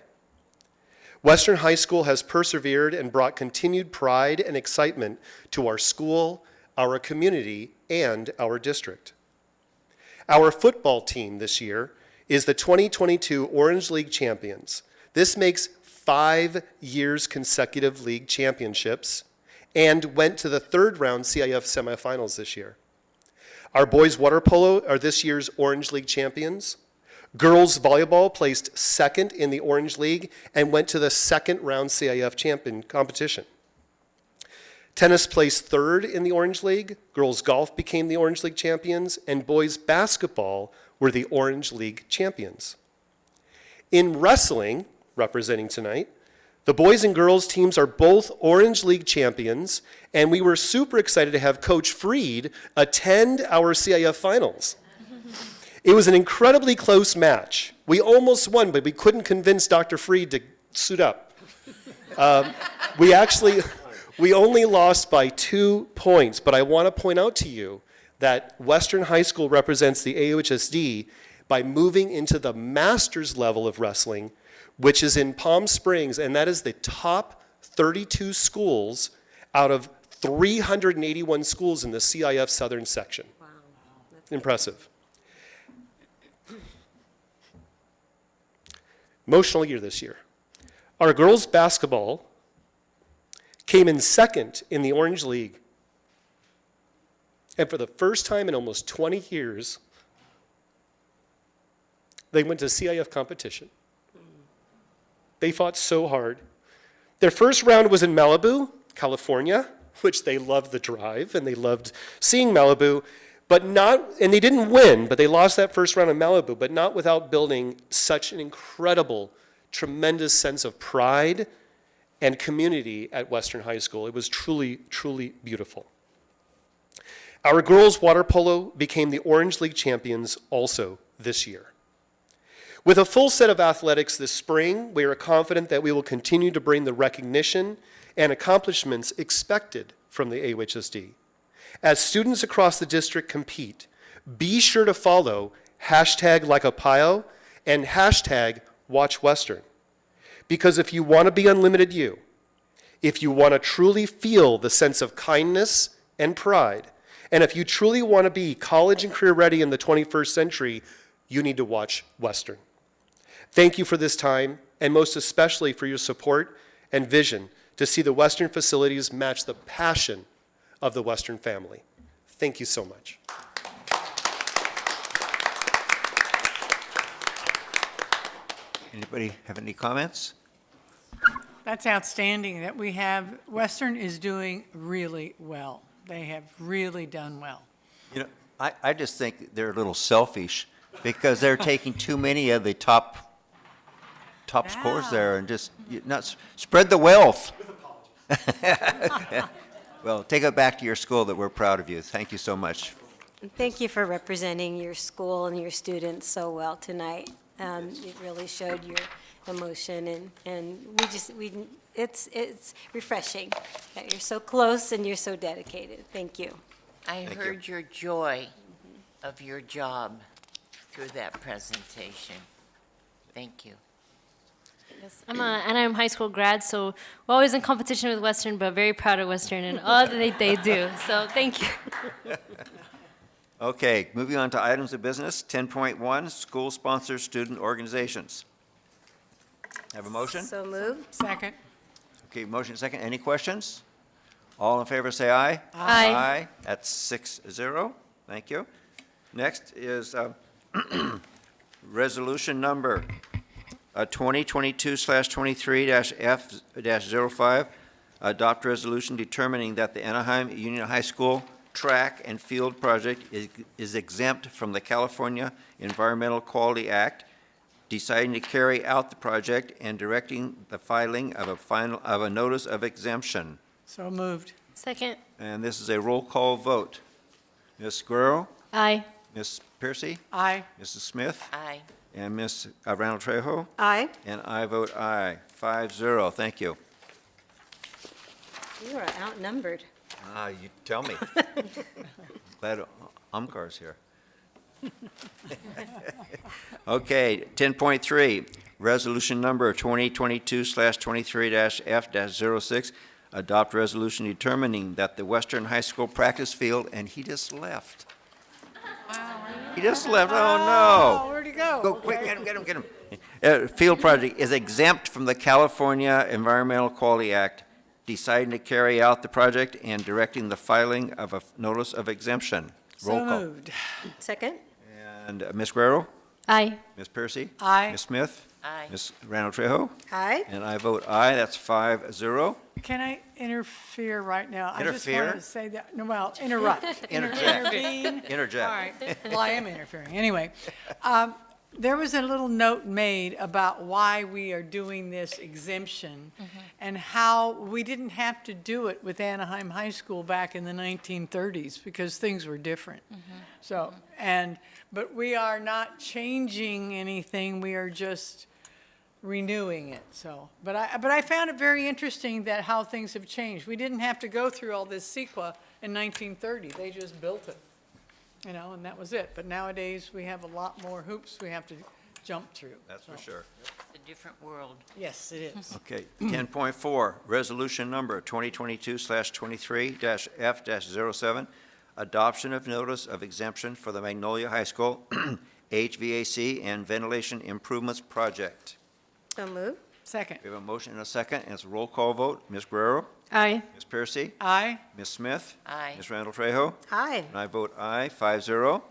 Speaker 10: Western High School has persevered and brought continued pride and excitement to our school, our community, and our district. Our football team this year is the 2022 Orange League champions. This makes 5 years consecutive league championships and went to the third round CIF semifinals this year. Our boys water polo are this year's Orange League champions. Girls volleyball placed second in the Orange League and went to the second round CIF champion competition. Tennis placed third in the Orange League. Girls golf became the Orange League champions, and boys basketball were the Orange League champions. In wrestling, representing tonight, the boys and girls teams are both Orange League champions, and we were super excited to have Coach Freed attend our CIF finals. It was an incredibly close match. We almost won, but we couldn't convince Dr. Freed to suit up. We only lost by 2 points, but I want to point out to you that Western High School represents the AUHSD by moving into the master's level of wrestling, which is in Palm Springs, and that is the top 32 schools out of 381 schools in the CIF Southern section.
Speaker 2: Wow.
Speaker 10: Impressive. Emotional year this year. Our girls basketball came in second in the Orange League. And for the first time in almost 20 years, they went to CIF competition. They fought so hard. Their first round was in Malibu, California, which they loved the drive and they loved seeing Malibu, and they didn't win, but they lost that first round in Malibu, but not without building such an incredible, tremendous sense of pride and community at Western High School. It was truly, truly beautiful. Our girls water polo became the Orange League champions also this year. With a full set of athletics this spring, we are confident that we will continue to bring the recognition and accomplishments expected from the AUHSD. As students across the district compete, be sure to follow #LikeAPio and #WatchWestern. Because if you want to be unlimited you, if you want to truly feel the sense of kindness and pride, and if you truly want to be college and career ready in the 21st century, you need to watch Western. Thank you for this time, and most especially for your support and vision to see the Western facilities match the passion of the Western family. Thank you so much.
Speaker 1: Anybody have any comments?
Speaker 4: That's outstanding that we have, Western is doing really well. They have really done well.
Speaker 1: You know, I just think they're a little selfish because they're taking too many of the top scores there and just not spread the wealth. Well, take it back to your school that we're proud of you. Thank you so much.
Speaker 2: Thank you for representing your school and your students so well tonight. It really showed your emotion, and it's refreshing that you're so close and you're so dedicated. Thank you.
Speaker 11: I heard your joy of your job through that presentation. Thank you.
Speaker 12: Yes, I'm an Anaheim High School grad, so we're always in competition with Western, but very proud of Western and all that they do. So thank you.
Speaker 1: Okay, moving on to items of business. 10.1, school-sponsored student organizations. Have a motion?
Speaker 2: So moved.
Speaker 4: Second.
Speaker 1: Okay, motion second. Any questions? All in favor say aye.
Speaker 12: Aye.
Speaker 1: Aye. That's 6-0. Thank you. Next is resolution number 2022/23-F-05. Adopt resolution determining that the Anaheim Union High School track and field project is exempt from the California Environmental Quality Act, deciding to carry out the project and directing the filing of a notice of exemption.
Speaker 4: So moved.
Speaker 12: Second.
Speaker 1: And this is a roll call vote. Ms. Guerrero?
Speaker 12: Aye.
Speaker 1: Ms. Piercy?
Speaker 4: Aye.
Speaker 1: Mrs. Smith?
Speaker 11: Aye.
Speaker 1: And Ms. Randall Trejo?
Speaker 2: Aye.
Speaker 1: And I vote aye. 5-0. Thank you.
Speaker 2: You are outnumbered.
Speaker 1: You tell me. Glad Umkar's here. Okay, 10.3, resolution number 2022/23-F-06, adopt resolution determining that the Western High School practice field, and he just left. He just left, oh no.
Speaker 4: Where'd he go?
Speaker 1: Go quick, get him. Field project is exempt from the California Environmental Quality Act, deciding to carry out the project and directing the filing of a notice of exemption. Roll
Speaker 4: So
Speaker 1: call.
Speaker 4: moved.
Speaker 2: Second?
Speaker 1: And Ms. Guerrero?
Speaker 12: Aye.
Speaker 1: Ms. Piercy?
Speaker 4: Aye.
Speaker 1: Ms. Smith?
Speaker 11: Aye.
Speaker 1: Ms. Randall Trejo?
Speaker 2: Aye.
Speaker 1: And I vote aye, that's 5-0.
Speaker 4: Can I interfere right now? I just
Speaker 1: Interfere?
Speaker 4: wanted to say that, no, well, interrupt.
Speaker 1: Interject.
Speaker 4: Intervene.
Speaker 1: Interject.
Speaker 4: All right. Well, I am interfering. Anyway, there was a little note made about why we are doing this exemption and how we didn't have to do it with Anaheim High School back in the 1930s because things were different. So, but we are not changing anything. We are just renewing it. So, but I found it very interesting that how things have changed. We didn't have to go through all this CEQA in 1930. They just built it, you know, and that was it. But nowadays, we have a lot more hoops we have to jump through.
Speaker 1: That's for sure.
Speaker 11: A different world.
Speaker 4: Yes, it is.
Speaker 1: Okay, 10.4, resolution number 2022/23-F-07, adoption of notice of exemption for the Magnolia High School HVAC and ventilation improvements project.
Speaker 2: So moved.
Speaker 4: Second.
Speaker 1: We have a motion and a second, and it's a roll call vote. Ms. Guerrero?
Speaker 12: Aye.
Speaker 1: Ms. Piercy?
Speaker 4: Aye.
Speaker 1: Ms. Smith?
Speaker 11: Aye.
Speaker 1: Ms. Randall Trejo?
Speaker 2: Aye.
Speaker 1: And I vote aye, 5-0.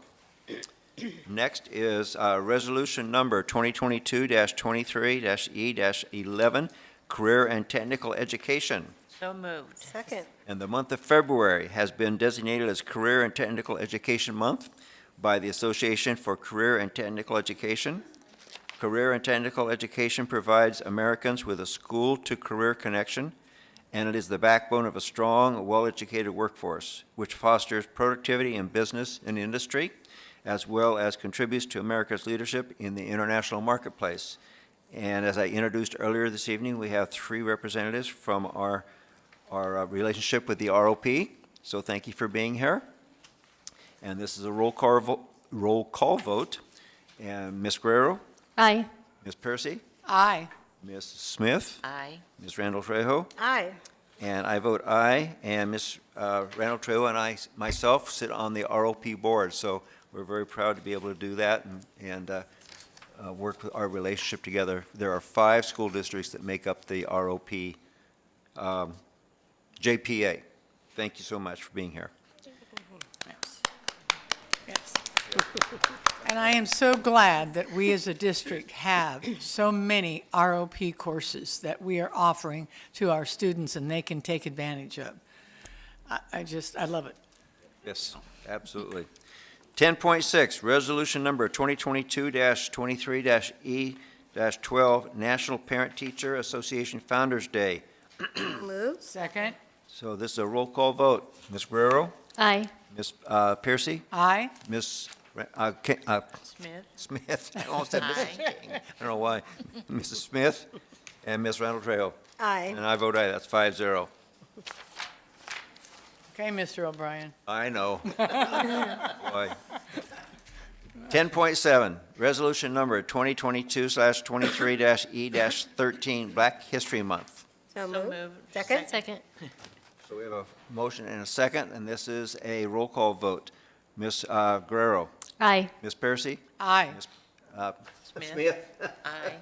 Speaker 1: Next is resolution number 2022-23-E-11, career and technical education.
Speaker 11: So moved.
Speaker 2: Second.
Speaker 1: And the month of February has been designated as Career and Technical Education Month by the Association for Career and Technical Education. Career and Technical Education provides Americans with a school-to-career connection, and it is the backbone of a strong, well-educated workforce, which fosters productivity in business and industry, as well as contributes to America's leadership in the international marketplace. And as I introduced earlier this evening, we have 3 representatives from our relationship with the ROP, so thank you for being here. And this is a roll call vote. And Ms. Guerrero?
Speaker 12: Aye.
Speaker 1: Ms. Piercy?
Speaker 4: Aye.
Speaker 1: Ms. Smith?
Speaker 11: Aye.
Speaker 1: Ms. Randall Trejo?
Speaker 2: Aye.
Speaker 1: And I vote aye, and Ms. Randall Trejo and I myself sit on the ROP board, so we're very proud to be able to do that and work with our relationship together. There are 5 school districts that make up the ROP JPA. Thank you so much for being here.
Speaker 4: Yes. And I am so glad that we as a district have so many ROP courses that we are offering to our students and they can take advantage of. I love it.
Speaker 1: Yes, absolutely. 10.6, resolution number 2022-23-E-12, National Parent Teacher Association Founders Day.
Speaker 2: Moved.
Speaker 4: Second.
Speaker 1: So this is a roll call vote. Ms. Guerrero?
Speaker 12: Aye.
Speaker 1: Ms. Piercy?
Speaker 4: Aye.
Speaker 1: Ms.
Speaker 11: Smith.
Speaker 1: Smith? I almost said Mrs.
Speaker 11: Aye.
Speaker 1: King. I don't know why. Mrs. Smith and Ms. Randall Trejo.
Speaker 2: Aye.
Speaker 1: And I vote aye. That's 5-0.
Speaker 4: Okay, Mr. O'Brien.
Speaker 1: I know. Boy. 10.7, resolution number 2022/23-E-13, Black History Month.
Speaker 2: So
Speaker 11: So
Speaker 2: moved.
Speaker 11: moved.
Speaker 2: Second?
Speaker 12: Second.
Speaker 1: So we have a motion and a second, and this is a roll call vote. Ms. Guerrero?
Speaker 12: Aye.
Speaker 1: Ms. Piercy?
Speaker 4: Aye.
Speaker 1: Ms.
Speaker 11: Smith. Aye.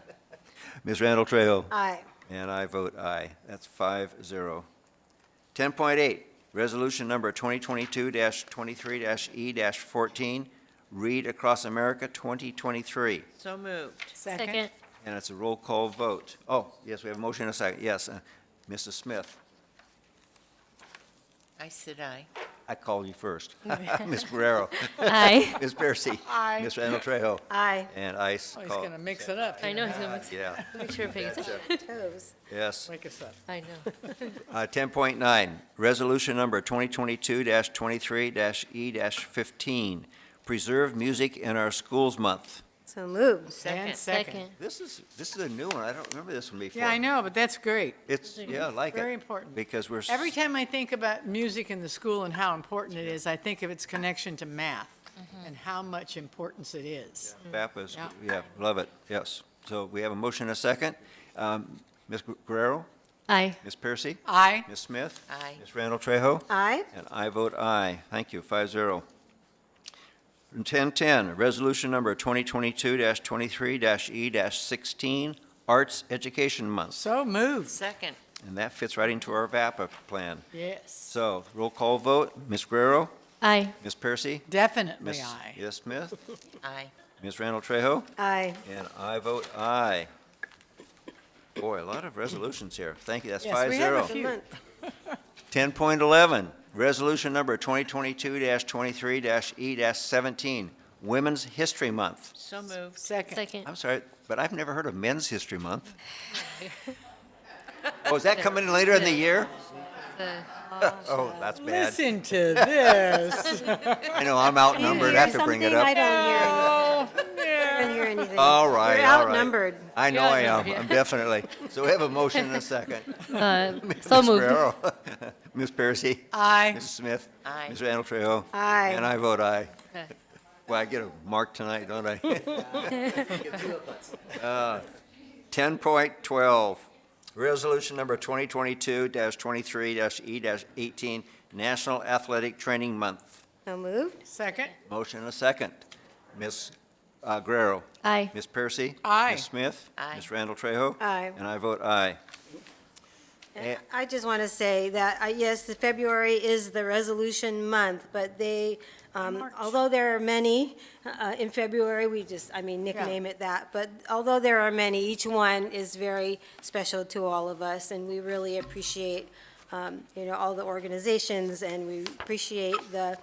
Speaker 1: Ms. Randall Trejo?
Speaker 2: Aye.
Speaker 1: And I vote aye. That's 5-0. 10.8, resolution number 2022-23-E-14, Read Across America 2023.
Speaker 11: So moved.
Speaker 12: Second.
Speaker 1: And it's a roll call vote. Oh, yes, we have a motion and a second. Yes, Mrs. Smith,
Speaker 11: I said aye.
Speaker 1: I called you first. Ms. Guerrero.
Speaker 12: Aye.
Speaker 1: Ms. Piercy.
Speaker 4: Aye.
Speaker 1: Ms. Randall Trejo.
Speaker 2: Aye.
Speaker 1: And I
Speaker 4: Oh, he's going to mix it up.
Speaker 12: I know he's gonna mix it.
Speaker 1: Yeah,
Speaker 12: Make sure it pays.
Speaker 2: Toes.
Speaker 1: yes.
Speaker 4: Wake us up.
Speaker 12: I know.
Speaker 1: 10.9, resolution number 2022-23-E-15, Preserve Music in Our Schools Month.
Speaker 2: So moved.
Speaker 11: Second.
Speaker 1: This is a new one. I don't remember this one before.
Speaker 4: Yeah, I know, but that's great.
Speaker 1: It's, yeah, I like it.
Speaker 4: Very important.
Speaker 1: Because we're.
Speaker 4: Every time I think about music in the school and how important it is, I think of its connection to math and how much importance it is.
Speaker 1: VAP is,
Speaker 4: Yeah.
Speaker 1: yeah, love it, yes. So we have a motion and a second. Ms. Guerrero?
Speaker 12: Aye.
Speaker 1: Ms. Piercy?
Speaker 4: Aye.
Speaker 1: Ms. Smith?
Speaker 11: Aye.
Speaker 1: Ms. Randall Trejo?
Speaker 2: Aye.
Speaker 1: And I vote aye. Thank you, 5-0. 1010, resolution number 2022-23-E-16, Arts Education Month.
Speaker 4: So moved.
Speaker 11: Second.
Speaker 1: And that fits right into our VAPA plan.
Speaker 4: Yes.
Speaker 1: So, roll call vote, Ms. Guerrero?
Speaker 12: Aye.
Speaker 1: Ms. Piercy?
Speaker 4: Definitely
Speaker 1: Ms.
Speaker 4: aye.
Speaker 1: Ms. Smith?
Speaker 11: Aye.
Speaker 1: Ms. Randall Trejo?
Speaker 2: Aye.
Speaker 1: And I vote aye. Boy, a lot of resolutions here. Thank you, that's 5-0.
Speaker 4: Yes, we have a
Speaker 2: Good
Speaker 4: few.
Speaker 2: month.
Speaker 1: 10.11, resolution number 2022-23-E-17, Women's History Month.
Speaker 11: So moved.
Speaker 4: Second.
Speaker 12: Second.
Speaker 1: I'm sorry, but I've never heard of Men's History Month. Oh, is that coming in later in the year? Oh, that's bad.
Speaker 4: Listen to this.
Speaker 1: I know, I'm outnumbered, I have to bring it
Speaker 2: Something? I
Speaker 1: up.
Speaker 2: don't hear
Speaker 4: Oh,
Speaker 2: anything. I don't hear anything.
Speaker 1: All right,
Speaker 2: You're
Speaker 1: all right.
Speaker 2: outnumbered.
Speaker 1: I know I am,
Speaker 12: Yeah.
Speaker 1: I'm definitely. So we have a motion and a second.
Speaker 12: So
Speaker 1: Ms.
Speaker 12: moved.
Speaker 1: Guerrero. Ms. Piercy?
Speaker 4: Aye.
Speaker 1: Mrs. Smith?
Speaker 11: Aye.
Speaker 1: Ms. Randall Trejo?
Speaker 2: Aye.
Speaker 1: And I vote aye. Well, I get a mark tonight, don't I? 10.12, resolution number 2022-23-E-18, National Athletic Training Month.
Speaker 2: So moved.
Speaker 4: Second.
Speaker 1: Motion and a second. Ms. Guerrero?
Speaker 12: Aye.
Speaker 1: Ms. Piercy?
Speaker 4: Aye.
Speaker 1: Ms. Smith?
Speaker 11: Aye.
Speaker 1: Ms. Randall Trejo?
Speaker 2: Aye.
Speaker 1: And I vote aye.
Speaker 2: And I just want to say that, yes, the February is the resolution month, but they, although there are many in February, nickname it that, but although there are many, each one is very special to all of us, and we really appreciate, all the organizations, and we appreciate the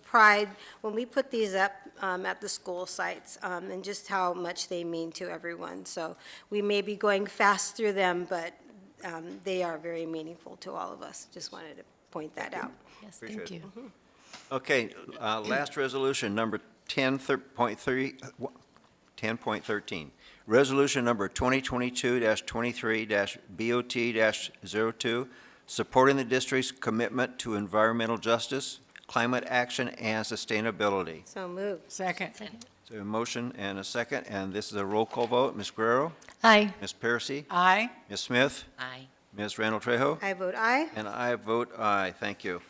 Speaker 2: pride when we put these up at the school sites, and just how much they mean to everyone. So we may be going fast through them, but they are very meaningful to all of us. Just wanted to point that out.
Speaker 12: Yes,
Speaker 1: Appreciate
Speaker 12: thank
Speaker 1: it.
Speaker 12: you.
Speaker 1: Okay, last resolution, number 10.13. Resolution number 2022-23-BOT-02, supporting the district's commitment to environmental justice, climate action, and sustainability.
Speaker 2: So moved.
Speaker 4: Second.
Speaker 1: So a motion and a second, and this is a roll call vote. Ms. Guerrero?
Speaker 12: Aye.
Speaker 1: Ms. Piercy?
Speaker 4: Aye.
Speaker 1: Ms. Smith?
Speaker 11: Aye.
Speaker 1: Ms. Randall Trejo?
Speaker 2: I vote aye.
Speaker 1: And I vote aye. Thank you.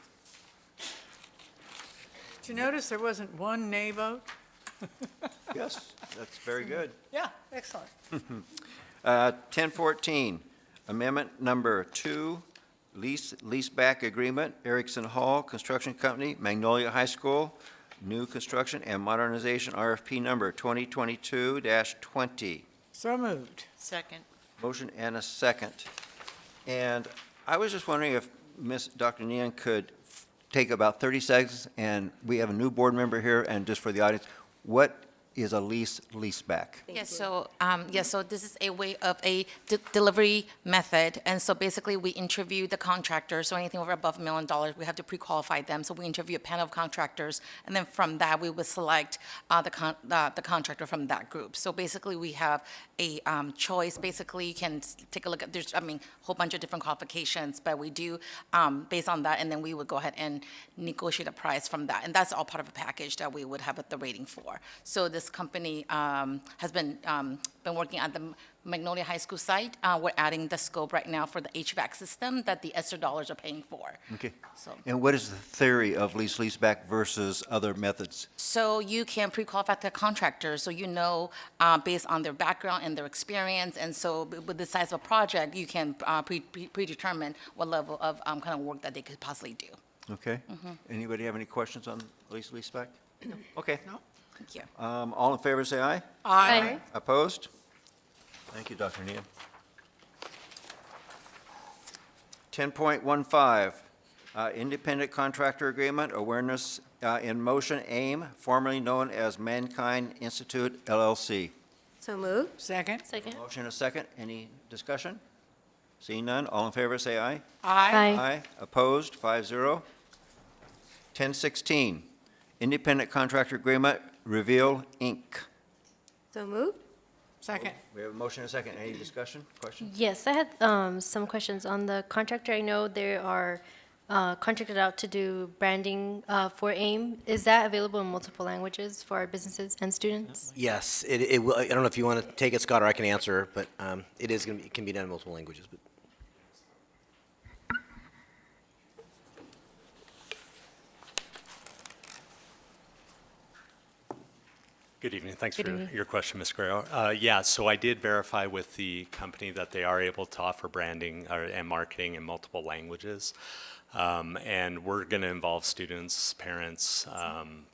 Speaker 4: Did you notice there wasn't one nay vote?
Speaker 1: Yes, that's very good.
Speaker 4: Yeah, excellent.
Speaker 1: 1014, amendment number 2, leaseback agreement, Erickson Hall Construction Company, Magnolia High School, new construction and modernization, RFP number 2022-20.
Speaker 4: So moved.
Speaker 11: Second.
Speaker 1: Motion and a second. And I was just wondering if Dr. Neon could take about 30 seconds, and we have a new board member here, and just for the audience, what is a leaseback?
Speaker 8: Yes, so this is a way of a delivery method, and so basically we interview the contractors, so anything over above $1 million, we have to pre-qualify them, so we interview a panel of contractors, and then from that, we would select the contractor from that group. So basically, we have a choice, basically, you can take a look at, there's, a whole bunch of different qualifications, but we do, based on that, and then we would go ahead and negotiate a price from that, and that's all part of a package that we would have the rating for. So this company has been working at the Magnolia High School site. We're adding the scope right now for the HVAC system that the ESSER dollars are paying for.
Speaker 1: Okay.
Speaker 8: So,
Speaker 1: And what is the theory of leaseback versus other methods?
Speaker 8: so you can pre-qualify the contractors, so based on their background and their experience, and so with the size of a project, you can predetermine what level of kind of work that they could possibly do.
Speaker 1: Okay. Anybody have any questions on leaseback? No. Okay.
Speaker 4: No.
Speaker 8: Thank you.
Speaker 1: All in favor, say aye.
Speaker 12: Aye.
Speaker 1: Opposed? Thank you, Dr. Neal. 10.15, independent contractor agreement, awareness in motion, AIM, formerly known as Mankind Institute LLC.
Speaker 2: So moved.
Speaker 4: Second.
Speaker 12: Second.
Speaker 1: Motion a second. Any discussion? Seeing none, all in favor, say aye.
Speaker 4: Aye.
Speaker 1: Aye. Opposed? 5-0. 1016, independent contractor agreement, Reveal, Inc.
Speaker 2: So moved.
Speaker 4: Second.
Speaker 1: We have a motion and a second. Any discussion, questions?
Speaker 12: Yes, I had some questions on the contractor. I know they are contracted out to do branding for AIM. Is that available in multiple languages for our businesses and students?
Speaker 5: Yes, it will. I don't know if you want to take it, Scott, or I can answer, but it is going to be, it can be done in multiple languages. But
Speaker 13: Good evening. Thanks
Speaker 12: Good
Speaker 13: for
Speaker 12: evening.
Speaker 13: your question, Ms. Guerrero. Yeah, so I did verify with the company that they are able to offer branding and marketing in multiple languages. And we're going to involve students, parents,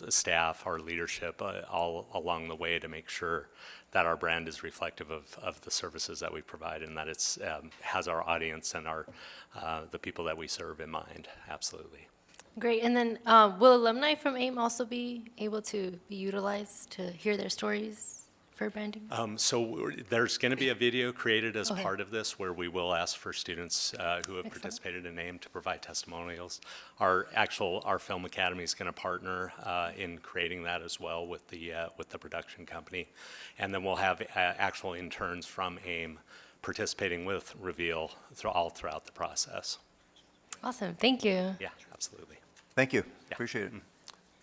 Speaker 13: staff, our leadership all along the way to make sure that our brand is reflective of the services that we provide and that it's has our audience and the people that we serve in mind. Absolutely.
Speaker 12: Great. And then will alumni from AIM also be able to be utilized to hear their stories for branding?
Speaker 13: So there's going to be a video created as
Speaker 12: Okay.
Speaker 13: part of this where we will ask for students who have
Speaker 12: Excellent.
Speaker 13: participated in AIM to provide testimonials. Our Film Academy is going to partner in creating that as well with the production company. And then we'll have actual interns from AIM participating with Reveal throughout the process.
Speaker 12: Awesome. Thank you.
Speaker 13: Yeah, absolutely.
Speaker 1: Thank you.
Speaker 13: Yeah.
Speaker 1: Appreciate it.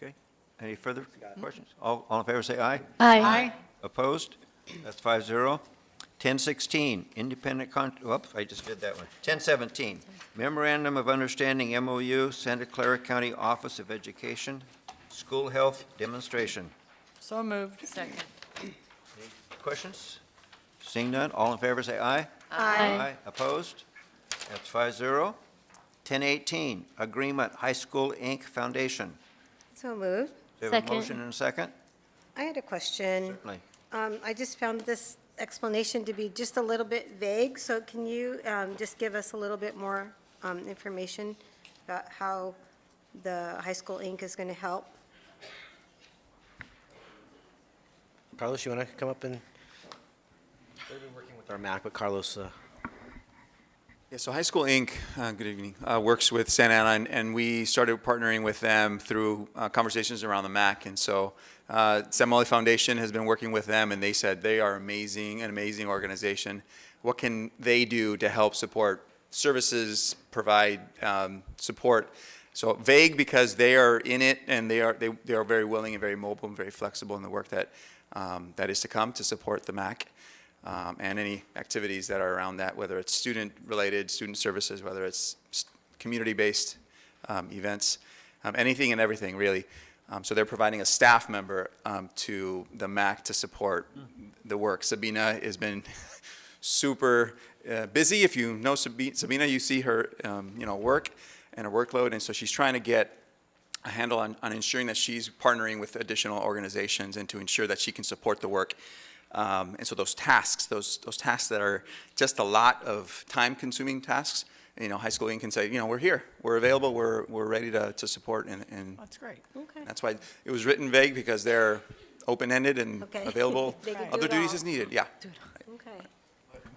Speaker 1: Okay. Any further questions? All in favor, say aye.
Speaker 12: Aye.
Speaker 1: Opposed? That's 5-0. 1016, independent whoops, I just did that one. 1017, memorandum of understanding, MOU, Santa Clara County Office of Education, school health demonstration.
Speaker 4: So moved. Second.
Speaker 1: Questions? Seeing none, all in favor, say aye.
Speaker 12: Aye.
Speaker 1: Opposed? That's 5-0. 1018, agreement, High School, Inc. Foundation.
Speaker 2: So moved.
Speaker 1: Do we have a
Speaker 12: Second.
Speaker 1: motion and a second?
Speaker 2: I had a question.
Speaker 1: Certainly.
Speaker 2: I just found this explanation to be just a little bit vague, so can you just give us a little bit more information about how the High School Inc. is going to help?
Speaker 5: Carlos, you want to come up and? We've been working with our MAC, but Carlos.
Speaker 14: Yeah, so High School Inc., good evening, works with Santa Ana, and we started partnering with them through conversations around the MAC. And so Sam Molly Foundation has been working with them, and they said they are amazing, an amazing organization. What can they do to help support services, provide support? So vague because they are in it, and they are very willing and very mobile and very flexible in the work that that is to come to support the MAC. And any activities that are around that, whether it's student-related, student services, whether it's community-based events, anything and everything, really. So they're providing a staff member to the MAC to support the work. Sabina has been super busy. If you know Sabina, you see her work and her workload, and so she's trying to get a handle on ensuring that she's partnering with additional organizations and to ensure that she can support the work. And so those tasks that are just a lot of time-consuming tasks, High School Inc. can say, we're here, we're available, we're ready to support, and
Speaker 4: That's great.
Speaker 2: Okay.
Speaker 14: that's why it was written vague, because they're open-ended and
Speaker 2: Okay.
Speaker 14: available,
Speaker 2: They can do
Speaker 14: other
Speaker 2: it
Speaker 14: duties
Speaker 2: all.
Speaker 14: as needed, yeah.
Speaker 2: Okay.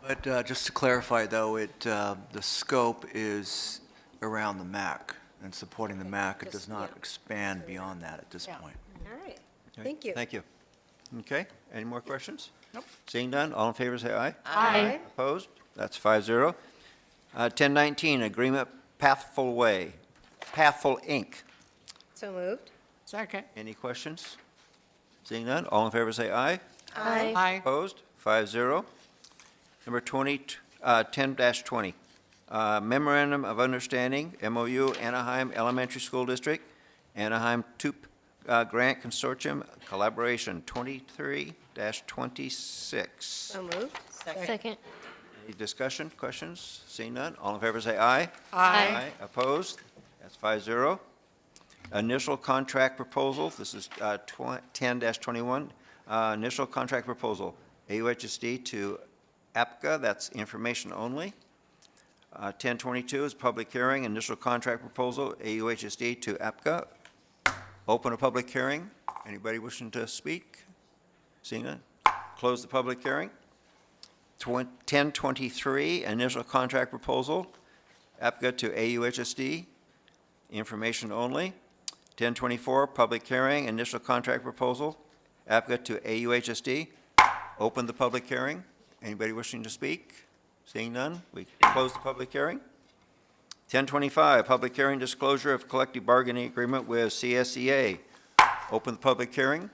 Speaker 15: But just to clarify, though, the scope is around the MAC and supporting the MAC. It does not expand beyond that at this
Speaker 4: Yeah.
Speaker 15: point.
Speaker 2: All right.
Speaker 1: Okay,
Speaker 2: Thank you.
Speaker 1: Thank you. Okay, any more questions?
Speaker 4: Nope.
Speaker 1: Seeing none, all in favor, say aye.
Speaker 12: Aye.
Speaker 1: Opposed? That's 5-0. 1019, agreement, Pathful Inc.
Speaker 2: So moved.
Speaker 4: Second.
Speaker 1: Any questions? Seeing none, all in favor, say aye.
Speaker 12: Aye.
Speaker 4: Aye.
Speaker 1: Opposed? 5-0. Number 10-20, memorandum of understanding, MOU, Anaheim Elementary School District, Anaheim TUP Grant Consortium Collaboration, 23-26.
Speaker 2: So moved.
Speaker 12: Second.
Speaker 1: Any discussion, questions? Seeing none, all in favor say aye.
Speaker 12: Aye.
Speaker 1: Opposed? That's 5-0. Initial contract proposal, this is 10-21. Initial contract proposal, AUHSD to APCA, that's information only. 1022 is public hearing, initial contract proposal, AUHSD to APCA. Open a public hearing. Anybody wishing to speak? Seeing none, close the public hearing. 1023, initial contract proposal, APCA to AUHSD, information only. 1024, public hearing, initial contract proposal, applicant to AUHSD. Open the public hearing. Anybody wishing to speak? Seeing none, we close the public hearing. 1025, public hearing disclosure of collective bargaining agreement with CSEA. Open the public hearing.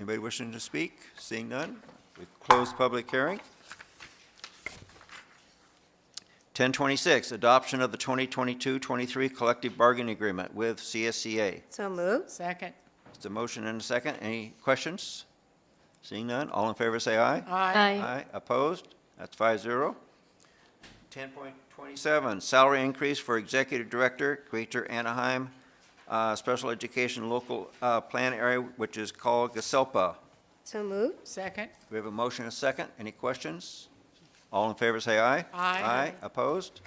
Speaker 1: Anybody wishing to speak? Seeing none, we close the public hearing. 1026, adoption of the 2022-23 collective bargaining agreement with CSEA.
Speaker 2: So moved.
Speaker 4: Second.
Speaker 1: It's a motion and a second. Any questions? Seeing none, all in favor say aye.
Speaker 4: Aye.
Speaker 1: Aye. Opposed? That's 5-0. 10.27, salary increase for Executive Director, Greater Anaheim Special Education Local Plan Area, which is called GASELPA.
Speaker 2: So moved.
Speaker 4: Second.
Speaker 1: We have a motion and a second. Any questions? All in favor say aye.
Speaker 4: Aye.
Speaker 1: Aye. Opposed?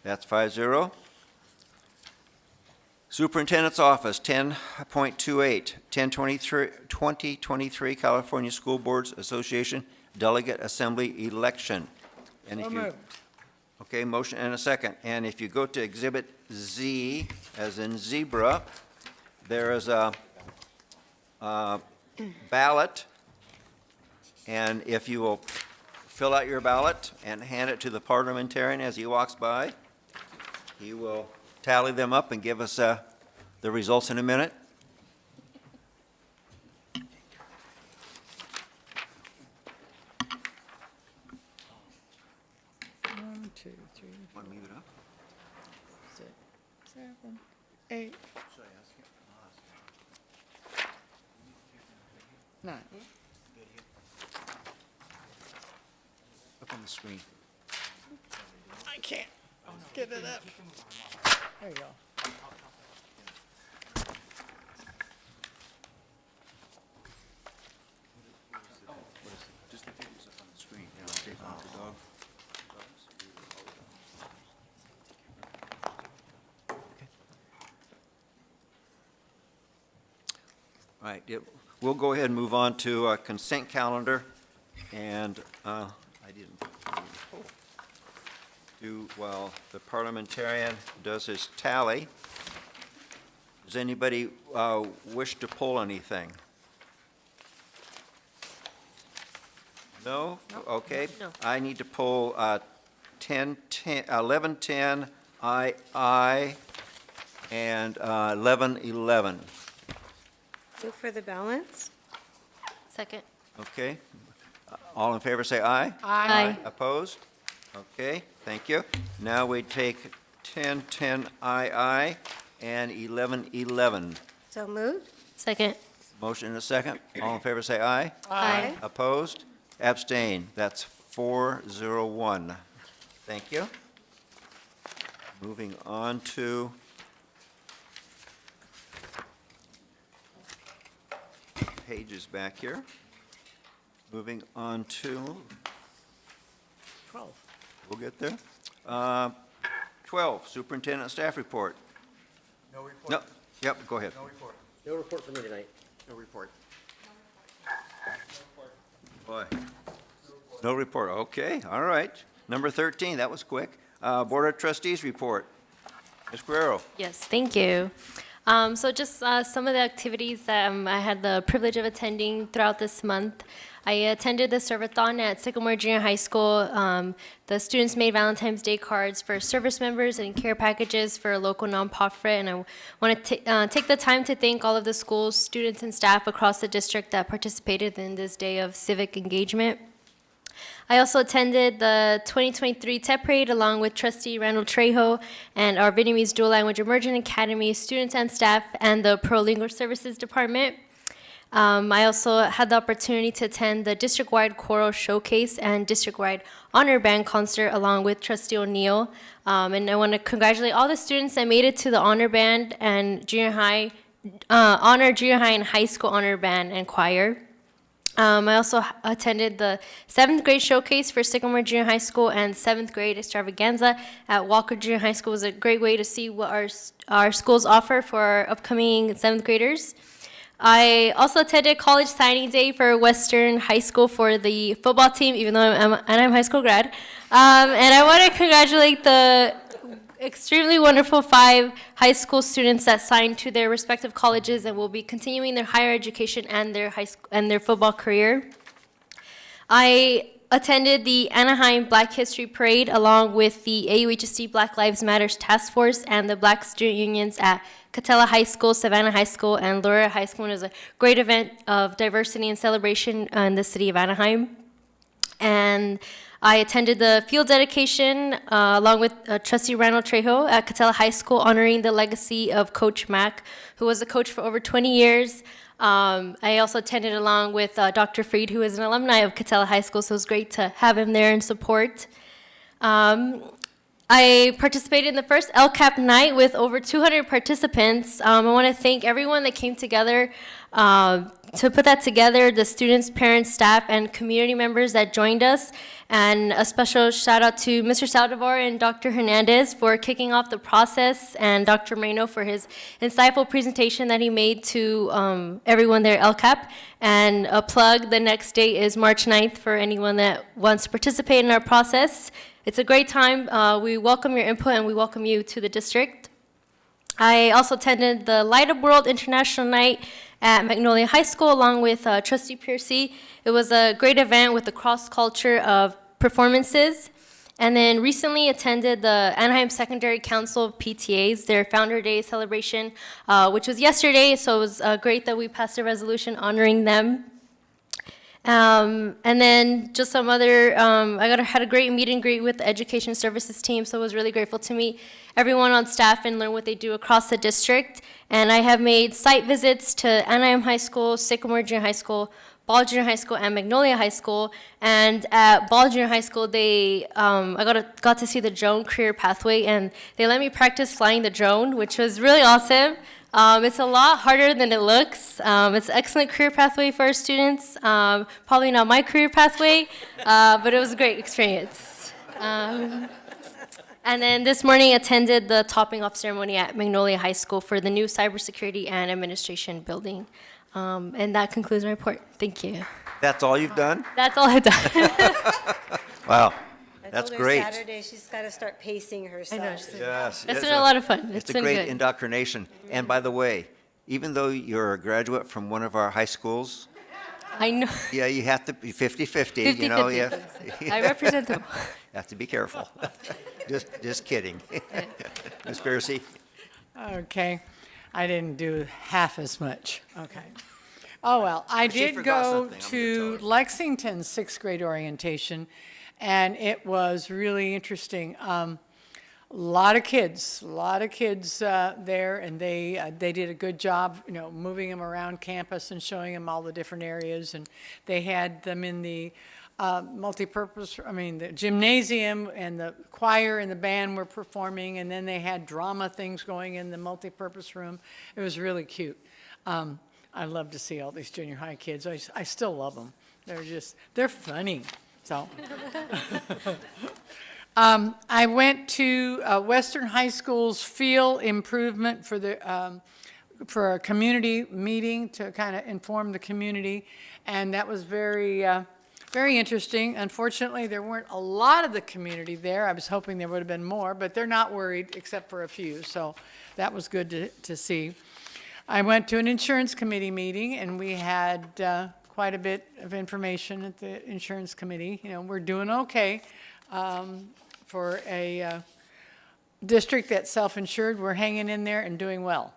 Speaker 1: That's 5-0. Superintendent's Office, 10.28, 2023 California School Boards Association Delegate Assembly Election. And if
Speaker 4: So
Speaker 1: you,
Speaker 4: moved.
Speaker 1: okay, motion and a second. And if you go to Exhibit Z, as in zebra, there is a ballot. And if you will fill out your ballot and hand it to the parliamentarian as he walks by, he will tally them up and give us the results in a minute.
Speaker 4: One, two, three,
Speaker 1: Want to leave it up?
Speaker 4: 6, 7, 8, 9.
Speaker 1: Up on the screen.
Speaker 4: I can't get it up. There you go.
Speaker 1: Just up on the screen. Yeah, I'll take one to dog. All right, we'll go ahead and move on to consent calendar, and I didn't do, while the parliamentarian does his tally, does anybody wish to pull anything? No? Okay.
Speaker 12: No.
Speaker 1: I need to pull 1110 II and 1111.
Speaker 2: Move for the balance.
Speaker 12: Second.
Speaker 1: Okay. All in favor say aye.
Speaker 12: Aye.
Speaker 1: Opposed? Okay, thank you. Now we take 1010 II and 1111.
Speaker 2: So moved.
Speaker 12: Second.
Speaker 1: Motion and a second. All in favor say aye.
Speaker 2: Aye.
Speaker 1: Opposed? Abstain. That's 401. Thank you. Moving on to pages back here. Moving on to,
Speaker 4: 12.
Speaker 1: we'll get there. 12, Superintendent Staff Report.
Speaker 15: No report.
Speaker 1: No, yep, go ahead.
Speaker 15: No report.
Speaker 5: No report for me tonight.
Speaker 15: No report.
Speaker 1: Boy. No report, okay, all right. Number 13, that was quick. Board of Trustees report. Ms. Guerrero.
Speaker 12: Yes, thank you. So just some of the activities that I had the privilege of attending throughout this month. I attended the serve-a-thon at Sycamore Junior High School. The students made Valentine's Day cards for service members and care packages for a local nonprofit. And I want to take the time to thank all of the schools, students, and staff across the district that participated in this day of civic engagement. I also attended the 2023 TEP Parade along with Trustee Randall Trejo and our Vietnamese Dual Language Immersion Academy students and staff and the Pro-Lingual Services Department. I also had the opportunity to attend the district-wide choral showcase and district-wide honor band concert along with Trustee O'Neill. And I want to congratulate all the students that made it to the honor band and junior high, honor junior high and high school honor band and choir. I also attended the 7th grade showcase for Sycamore Junior High School and 7th grade extravaganza at Walker Junior High School. It was a great way to see what our schools offer for our upcoming 7th graders. I also attended college signing day for Western High School for the football team, even though I'm High School grad. And I want to congratulate the extremely wonderful 5 high school students that signed to their respective colleges and will be continuing their higher education and their high school and their football career. I attended the Anaheim Black History Parade along with the AUHSD Black Lives Matters Task Force and the Black Student Unions at Catella High School, Savannah High School, and Laura High School. It was a great event of diversity and celebration in the city of Anaheim. And I attended the field dedication along with Trustee Randall Trejo at Catella High School, honoring the legacy of Coach Mack, who was a coach for over 20 years. I also attended along with Dr. Freed, who is an alumni of Catella High School, so it was great to have him there in support. I participated in the first LCAP night with over 200 participants. I want to thank everyone that came together to put that together, the students, parents, staff, and community members that joined us. And a special shout out to Mr. Saldivar and Dr. Hernandez for kicking off the process, and Dr. Moreno for his insightful presentation that he made to everyone there at LCAP. And a plug, the next date is March 9th for anyone that wants to participate in our process. It's a great time. We welcome your input and we welcome you to the district. I also attended the Light Up World International Night at Magnolia High School along with Trustee Piercy. It was a great event with a cross-culture of performances. And then recently attended the Anaheim Secondary Council PTAs, their Founder Day celebration, which was yesterday, so it was great that we passed a resolution honoring them. And then just some other, had a great meet and greet with the Education Services team, so I was really grateful to meet everyone on staff and learn what they do across the district. And I have made site visits to Anaheim High School, Sycamore Junior High School, Ball Junior High School, and Magnolia High School. And at Ball Junior High School, I got to see the drone career pathway, and they let me practice flying the drone, which was really awesome. It's a lot harder than it looks. It's an excellent career pathway for our students. Probably not my career pathway, but it was a great experience. And then this morning attended the topping off ceremony at Magnolia High School for the new cybersecurity and administration building. And that concludes my report. Thank you.
Speaker 1: That's all you've done?
Speaker 12: That's all I've done.
Speaker 1: Wow,
Speaker 2: I
Speaker 1: that's
Speaker 2: told her
Speaker 1: great.
Speaker 2: Saturday she's got to start pacing herself.
Speaker 12: I know.
Speaker 1: Yes.
Speaker 12: It's been a lot of fun.
Speaker 1: It's a
Speaker 12: been
Speaker 1: great
Speaker 12: good.
Speaker 1: indoctrination. And by the way, even though you're a graduate from one of our high schools,
Speaker 12: I know.
Speaker 1: yeah, you have to be 50-50, you know.
Speaker 12: 50-50. I represent them.
Speaker 1: You have to be careful. Just kidding. Ms. Piercy?
Speaker 4: Okay. I didn't do half as much. Okay. Oh, well, I
Speaker 1: She
Speaker 4: did
Speaker 1: forgot
Speaker 4: go
Speaker 1: something. I'm gonna
Speaker 4: to
Speaker 1: tell
Speaker 4: Lexington's sixth grade orientation, and it was really interesting. A lot of kids there, and they did a good job, moving them around campus and showing them all the different areas. And they had them in the the gymnasium, and the choir and the band were performing, and then they had drama things going in the multipurpose room. It was really cute. I love to see all these junior high kids. I still love them. They're funny. So. I went to Western High School's field improvement for a community meeting to kind of inform the community, and that was very interesting. Unfortunately, there weren't a lot of the community there. I was hoping there would have been more, but they're not worried except for a few, so that was good to see. I went to an insurance committee meeting, and we had quite a bit of information at the insurance committee. We're doing okay. For a district that's self-insured, we're hanging in there and doing well.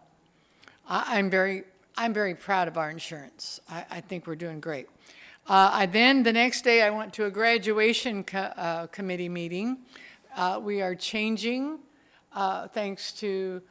Speaker 4: I'm very proud of our insurance. I think we're doing great. Then the next day I went to a graduation committee meeting. We are changing, thanks to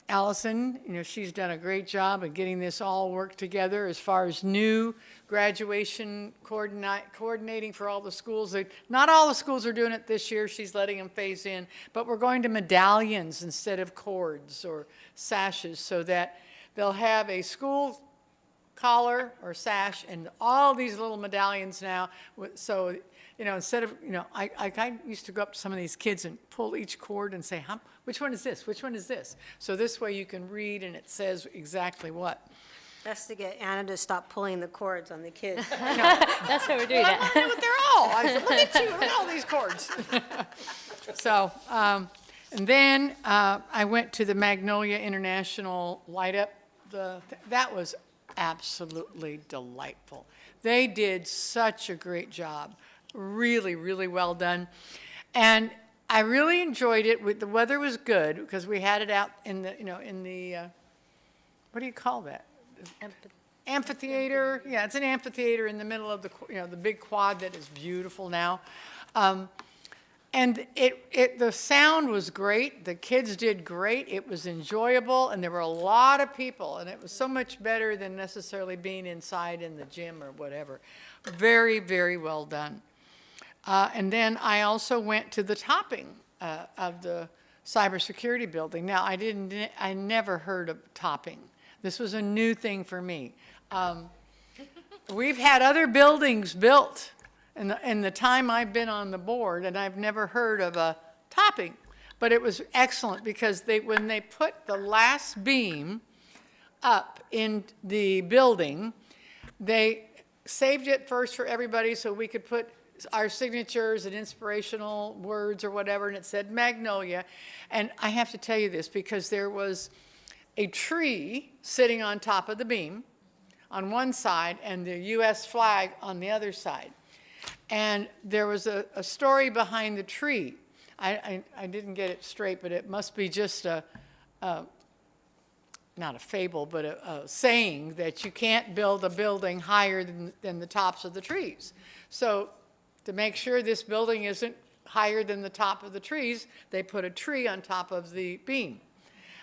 Speaker 4: Allison. She's done a great job of getting this all worked together as far as new graduation coordinating for all the schools. Not all the schools are doing it this year. She's letting them phase in, but we're going to medallions instead of cords or sashes, so that they'll have a school collar or sash and all these little medallions now. So, instead of, I used to go up to some of these kids and pull each cord and say, which one is this? Which one is this? So this way you can read and it says exactly what.
Speaker 2: That's to get Anna to stop pulling the cords on the kids.
Speaker 12: That's how we're doing that.
Speaker 4: They're all. I said, look at you, look at all these cords. So, And then I went to the Magnolia International Light Up. That was absolutely delightful. They did such a great job. Really, really well done. And I really enjoyed it. The weather was good because we had it out in the, what do you call that? Amphitheater. Yeah, it's an amphitheater in the middle of the big quad that is beautiful now. And the sound was great. The kids did great. It was enjoyable, and there were a lot of people, and it was so much better than necessarily being inside in the gym or whatever. Very, very well done. And then I also went to the topping of the cybersecurity building. Now, I never heard of topping. This was a new thing for me. We've had other buildings built in the time I've been on the board, and I've never heard of a topping. But it was excellent because when they put the last beam up in the building, they saved it first for everybody so we could put our signatures and inspirational words or whatever, and it said Magnolia. And I have to tell you this because there was a tree sitting on top of the beam on one side and the U.S. flag on the other side. And there was a story behind the tree. I didn't get it straight, but it must be just not a fable, but a saying that you can't build a building higher than the tops of the trees. So to make sure this building isn't higher than the top of the trees, they put a tree on top of the beam.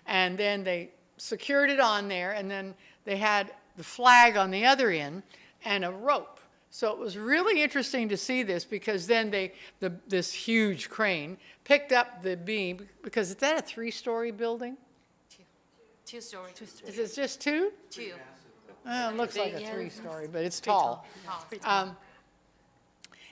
Speaker 4: And then they secured it on there, and then they had the flag on the other end and a rope. So it was really interesting to see this because then this huge crane picked up the beam, because is that a 3-story building?
Speaker 8: Two-story.
Speaker 4: Is it just two?
Speaker 8: Two.
Speaker 4: It looks like a
Speaker 8: Yeah.
Speaker 4: 3-story, but it's tall.
Speaker 8: Tall.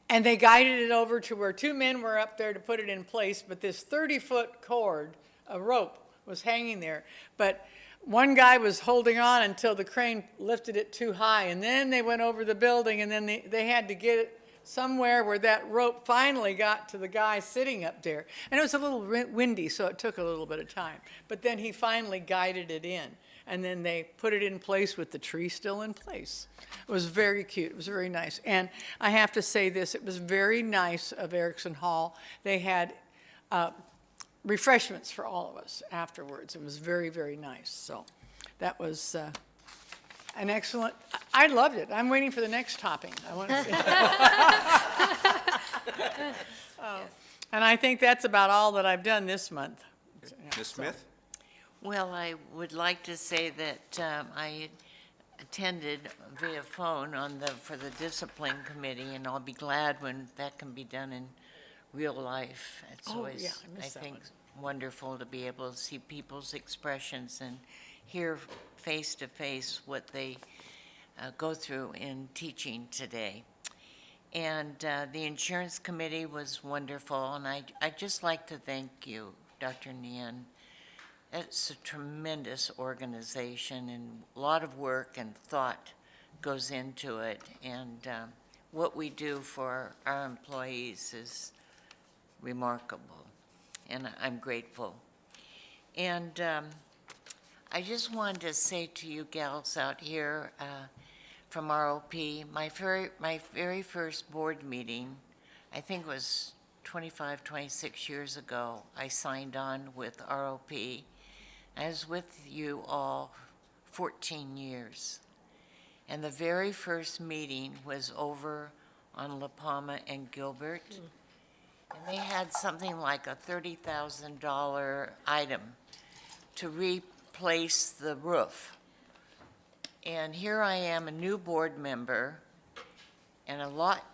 Speaker 4: And they guided it over to where 2 men were up there to put it in place, but this 30-foot cord, a rope, was hanging there. But one guy was holding on until the crane lifted it too high, and then they went over the building, and then they had to get it somewhere where that rope finally got to the guy sitting up there. And it was a little windy, so it took a little bit of time. But then he finally guided it in, and then they put it in place with the tree still in place. It was very cute. It was very nice. And I have to say this, it was very nice of Erickson Hall. They had refreshments for all of us afterwards. It was very, very nice. So that was an excellent, I loved it. I'm waiting for the next topping. I want to see. And I think that's about all that I've done this month.
Speaker 1: Ms. Smith?
Speaker 11: Well, I would like to say that I attended via phone for the discipline committee, and I'll be glad when that can be done in real life. It's always, I think, wonderful to be able to see people's expressions and hear face to face what they go through in teaching today. And the insurance committee was wonderful, and I'd just like to thank you, Dr. Nian. It's a tremendous organization, and a lot of work and thought goes into it. And what we do for our employees is remarkable, and I'm grateful. And I just wanted to say to you gals out here from ROP, my very first board meeting, I think it was 25, 26 years ago, I signed on with ROP. I was with you all 14 years. And the very first meeting was over on La Palma and Gilbert. And they had something like a $30,000 item to replace the roof. And here I am, a new board member, and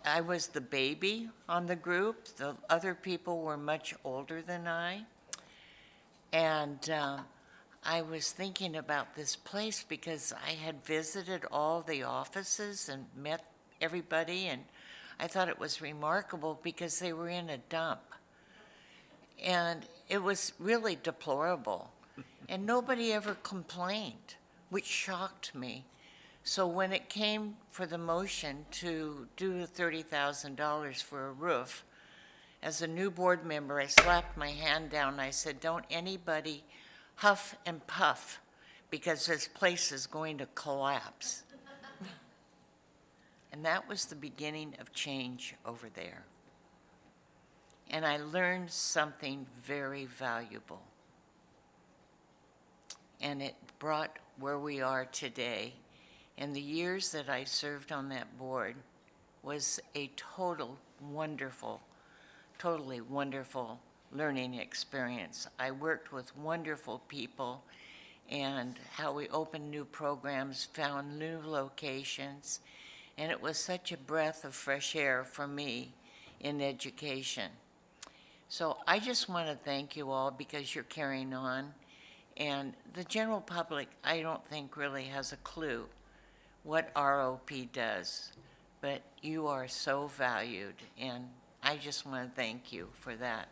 Speaker 11: I was the baby on the group. The other people were much older than I. And I was thinking about this place because I had visited all the offices and met everybody, and I thought it was remarkable because they were in a dump. And it was really deplorable. And nobody ever complained, which shocked me. So when it came for the motion to do $30,000 for a roof, As a new board member, I slapped my hand down. I said, don't anybody huff and puff because this place is going to collapse. And that was the beginning of change over there. And I learned something very valuable. And it brought where we are today. And the years that I served on that board was a totally wonderful learning experience. I worked with wonderful people and how we opened new programs, found new locations, and it was such a breath of fresh air for me in education. So I just want to thank you all because you're carrying on, and the general public, I don't think really has a clue what ROP does, but you are so valued, and I just want to thank you for that.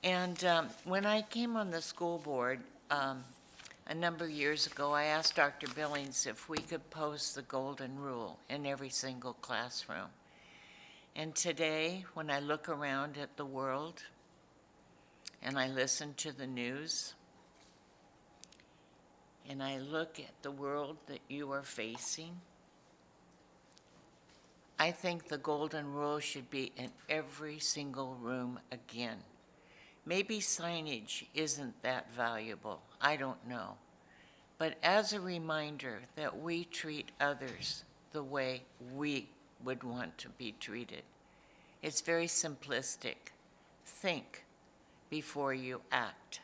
Speaker 11: And when I came on the school board a number of years ago, I asked Dr. Billings if we could post the golden rule in every single classroom. And today, when I look around at the world and I listen to the news, and I look at the world that you are facing, I think the golden rule should be in every single room again. Maybe signage isn't that valuable, I don't know. But as a reminder that we treat others the way we would want to be treated. It's very simplistic. Think before you act.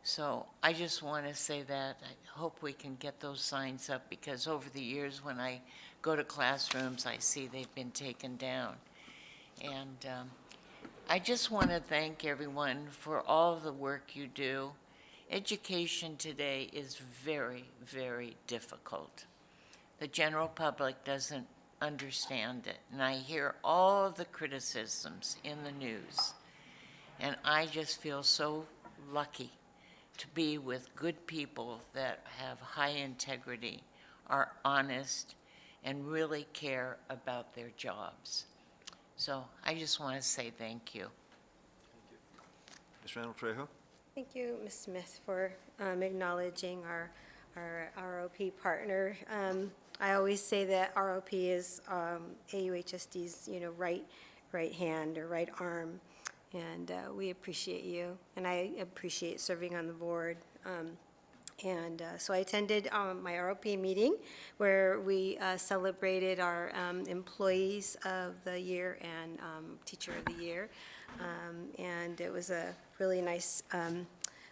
Speaker 11: So I just want to say that. I hope we can get those signs up because over the years when I go to classrooms, I see they've been taken down. And I just want to thank everyone for all the work you do. Education today is very, very difficult. The general public doesn't understand it, and I hear all the criticisms in the news, and I just feel so lucky to be with good people that have high integrity, are honest, and really care about their jobs. So I just want to say thank you.
Speaker 1: Ms. Randall Trejo?
Speaker 2: Thank you, Ms. Smith, for acknowledging our ROP partner. I always say that ROP is AUHSD's, right hand or right arm, and we appreciate you, and I appreciate serving on the board. So I attended my ROP meeting where we celebrated our Employees of the Year and Teacher of the Year. And it was a really nice,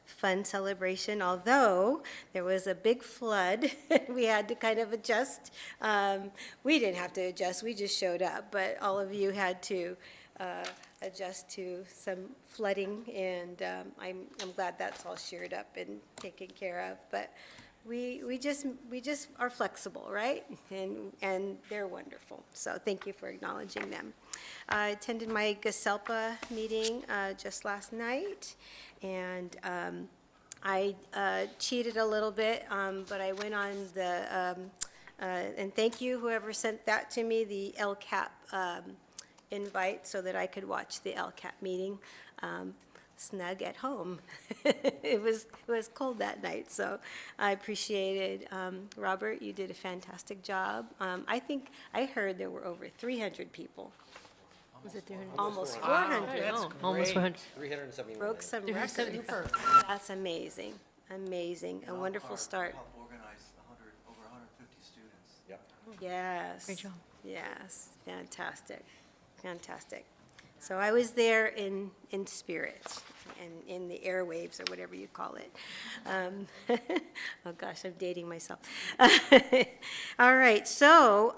Speaker 2: fun celebration, although there was a big flood. We had to kind of adjust. We didn't have to adjust, we just showed up, but all of you had to adjust to some flooding, and I'm glad that's all sheared up and taken care of. But we just are flexible, right? And they're wonderful. So thank you for acknowledging them. I attended my GASELPA meeting just last night, and I cheated a little bit, but I went on the, and thank you whoever sent that to me, the LCAP invite so that I could watch the LCAP meeting snug at home. It was cold that night, so I appreciated. Robert, you did a fantastic job. I heard there were over 300 people.
Speaker 12: Was it 300?
Speaker 2: Almost
Speaker 12: Wow.
Speaker 2: 400.
Speaker 12: Oh, almost 400.
Speaker 5: 371.
Speaker 2: Broke some records.
Speaker 12: 371.
Speaker 2: That's amazing, amazing, a wonderful start.
Speaker 15: Help organize over 150 students.
Speaker 5: Yep.
Speaker 2: Yes.
Speaker 12: Great job.
Speaker 2: Yes, fantastic, fantastic. So I was there in spirit and in the airwaves or whatever you call it. Oh gosh, I'm dating myself. All right, so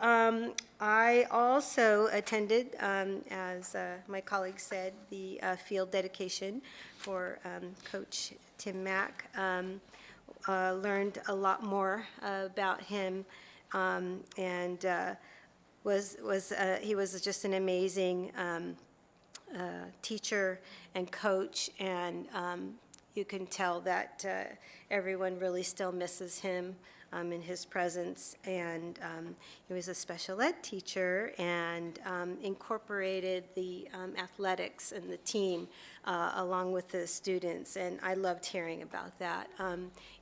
Speaker 2: I also attended, as my colleague said, the field dedication for Coach Tim Mack. Learned a lot more about him, and he was just an amazing teacher and coach, and you can tell that everyone really still misses him in his presence. And he was a special ed teacher and incorporated the athletics and the team along with the students, and I loved hearing about that.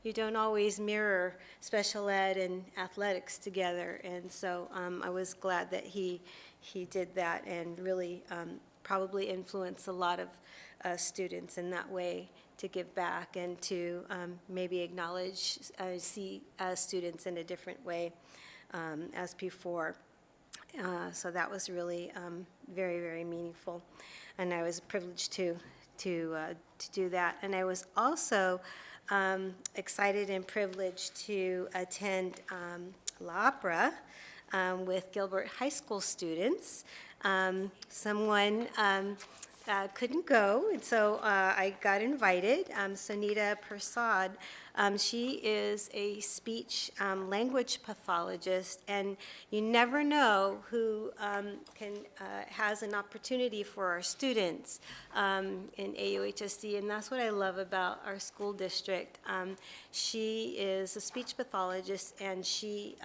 Speaker 2: You don't always mirror special ed and athletics together, and so I was glad that he did that and really probably influenced a lot of students in that way to give back and to maybe acknowledge, see students in a different way as before. So that was really very, very meaningful, and I was privileged to do that. And I was also excited and privileged to attend La Opera with Gilbert High School students. Someone couldn't go, and so I got invited. Sunita Prasad, she is a speech language pathologist, and you never know who has an opportunity for our students in AUHSD, and that's what I love about our school district. She is a speech pathologist, and she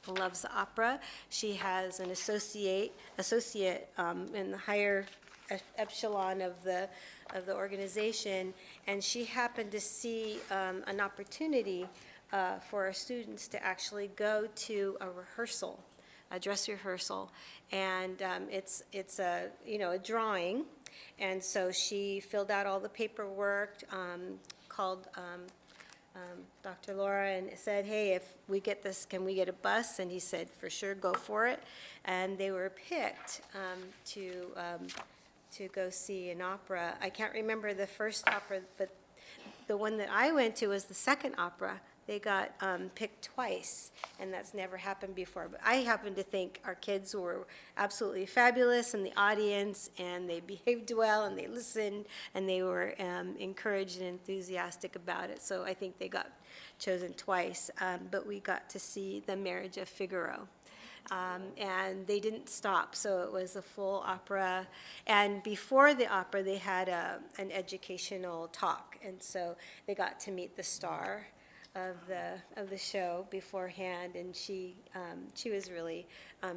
Speaker 2: loves the opera. She has an associate in the higher echelon of the organization, and she happened to see an opportunity for our students to actually go to a rehearsal, a dress rehearsal, and it's a a drawing, and so she filled out all the paperwork, called Dr. Laura and said, hey, if we get this, can we get a bus? And he said, for sure, go for it. And they were picked to go see an opera. I can't remember the first opera, but the one that I went to was the second opera. They got picked twice, and that's never happened before. But I happen to think our kids were absolutely fabulous in the audience, and they behaved well, and they listened, and they were encouraged and enthusiastic about it. So I think they got chosen twice. But we got to see The Marriage of Figaro. And they didn't stop, so it was a full opera. And before the opera, they had an educational talk, and so they got to meet the star of the show beforehand, and she was really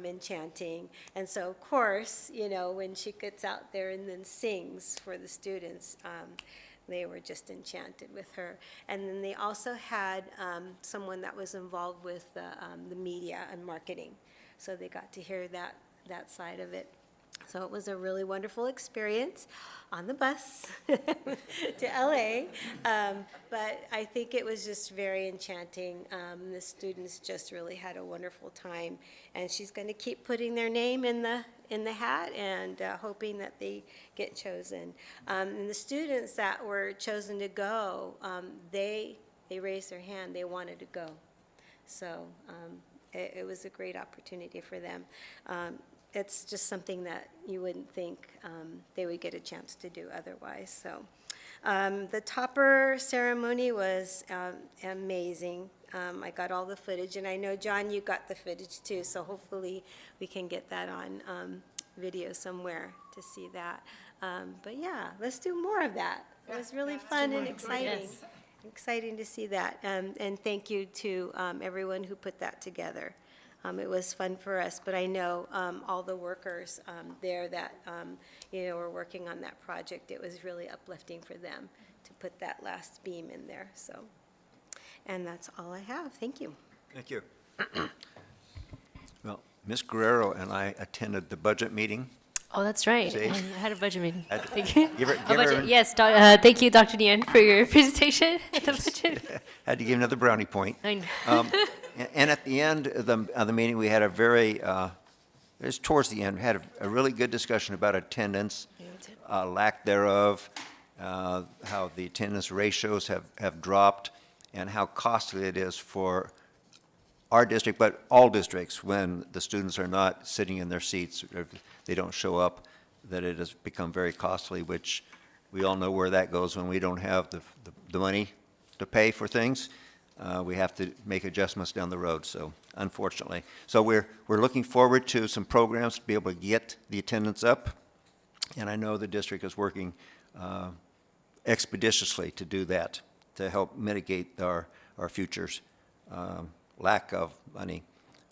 Speaker 2: enchanting. And so, of course, when she gets out there and then sings for the students, they were just enchanted with her. And then they also had someone that was involved with the media and marketing, so they got to hear that side of it. So it was a really wonderful experience on the bus to LA, but I think it was just very enchanting. The students just really had a wonderful time, and she's going to keep putting their name in the hat and hoping that they get chosen. And the students that were chosen to go, they raised their hand. They wanted to go, so it was a great opportunity for them. It's just something that you wouldn't think they would get a chance to do otherwise. So the topper ceremony was amazing. I got all the footage, and I know, John, you got the footage too, so hopefully we can get that on video somewhere to see that. But yeah, let's do more of that. It was really fun and exciting.
Speaker 12: Yes.
Speaker 2: Exciting to see that, and thank you to everyone who put that together. It was fun for us, but I know all the workers there that were working on that project, it was really uplifting for them to put that last beam in there. So, and that's all I have. Thank you.
Speaker 1: Thank you. Well, Ms. Guerrero and I attended the budget meeting.
Speaker 12: Oh, that's right.
Speaker 1: See?
Speaker 12: I had a budget meeting.
Speaker 1: Give her-
Speaker 12: A budget. Yes, thank you, Dr. Nian, for your presentation at the budget.
Speaker 1: Had to give another brownie point.
Speaker 12: I know.
Speaker 1: And at the end of the meeting, we had a very, it was towards the end, had a really good discussion about attendance, lack thereof, how the attendance ratios have dropped, and how costly it is for our district, but all districts, when the students are not sitting in their seats, or if they don't show up, that it has become very costly, which we all know where that goes when we don't have the money to pay for things. We have to make adjustments down the road, so unfortunately. So we're looking forward to some programs to be able to get the attendance up, and I know the district is working expeditiously to do that, to help mitigate our futures lack of money.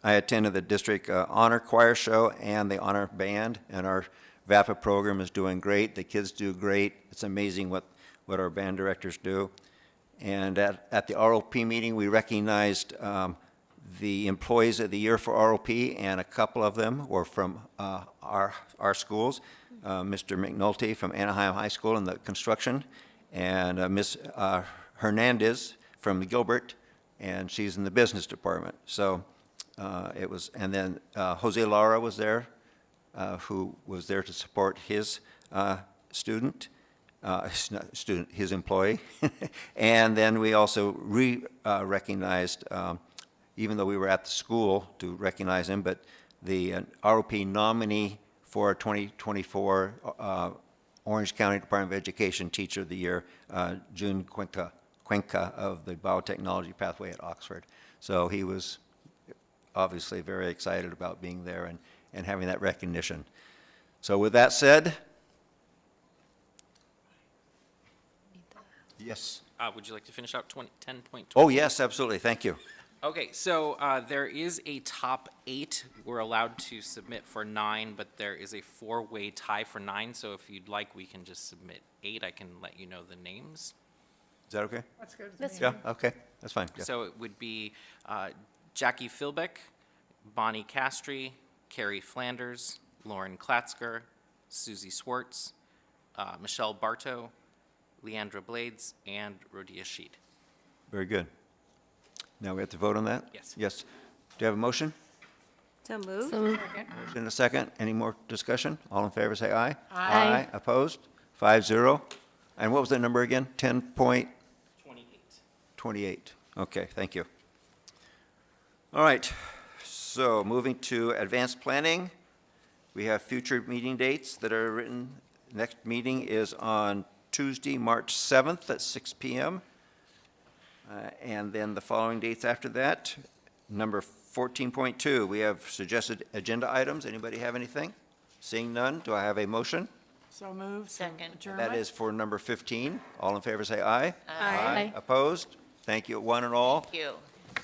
Speaker 1: I attended the district honor choir show and the honor band, and our VAPA program is doing great. The kids do great. It's amazing what our band directors do. And at the ROP meeting, we recognized the employees of the year for ROP, and a couple of them were from our schools. Mr. McNulty from Anaheim High School in the construction, and Ms. Hernandez from Gilbert, and she's in the business department. So it was, and then Jose Lara was there, who was there to support his student, his employee. And then we also recognized, even though we were at the school to recognize him, but the ROP nominee for 2024 Orange County Department of Education Teacher of the Year, June Cuenca of the Biotechnology Pathway at Oxford. So he was obviously very excited about being there and having that recognition. So with that said, yes.
Speaker 16: Would you like to finish out 10.20?
Speaker 1: Oh, yes, absolutely. Thank you.
Speaker 16: Okay, so there is a top 8. We're allowed to submit for 9, but there is a 4-way tie for 9. So if you'd like, we can just submit 8. I can let you know the names.
Speaker 1: Is that okay?
Speaker 4: That's good.
Speaker 1: Yeah, okay, that's fine. Yeah.
Speaker 16: So it would be Jackie Philbeck, Bonnie Castry, Carrie Flanders, Lauren Klatzker, Susie Swartz, Michelle Bartow, Leandra Blades, and Rhodia Sheed.
Speaker 1: Very good. Now we have to vote on that?
Speaker 16: Yes.
Speaker 1: Yes. Do you have a motion?
Speaker 2: So moved.
Speaker 1: Motion and a second. Any more discussion? All in favor, say aye.
Speaker 12: Aye.
Speaker 1: Opposed? 5-0. And what was the number again? 10.28. 28. Okay, thank you. All right. So moving to advanced planning, we have future meeting dates that are written. Next meeting is on Tuesday, March 7th at 6 p.m. And then the following dates after that. Number 14.2, we have suggested agenda items. Anybody have anything? Seeing none, do I have a motion?
Speaker 4: So moved.
Speaker 11: Second.
Speaker 4: Adjournment?
Speaker 1: That is for number 15. All in favor say aye.
Speaker 12: Aye.
Speaker 1: Opposed? Thank you, one and all.
Speaker 11: Thank you.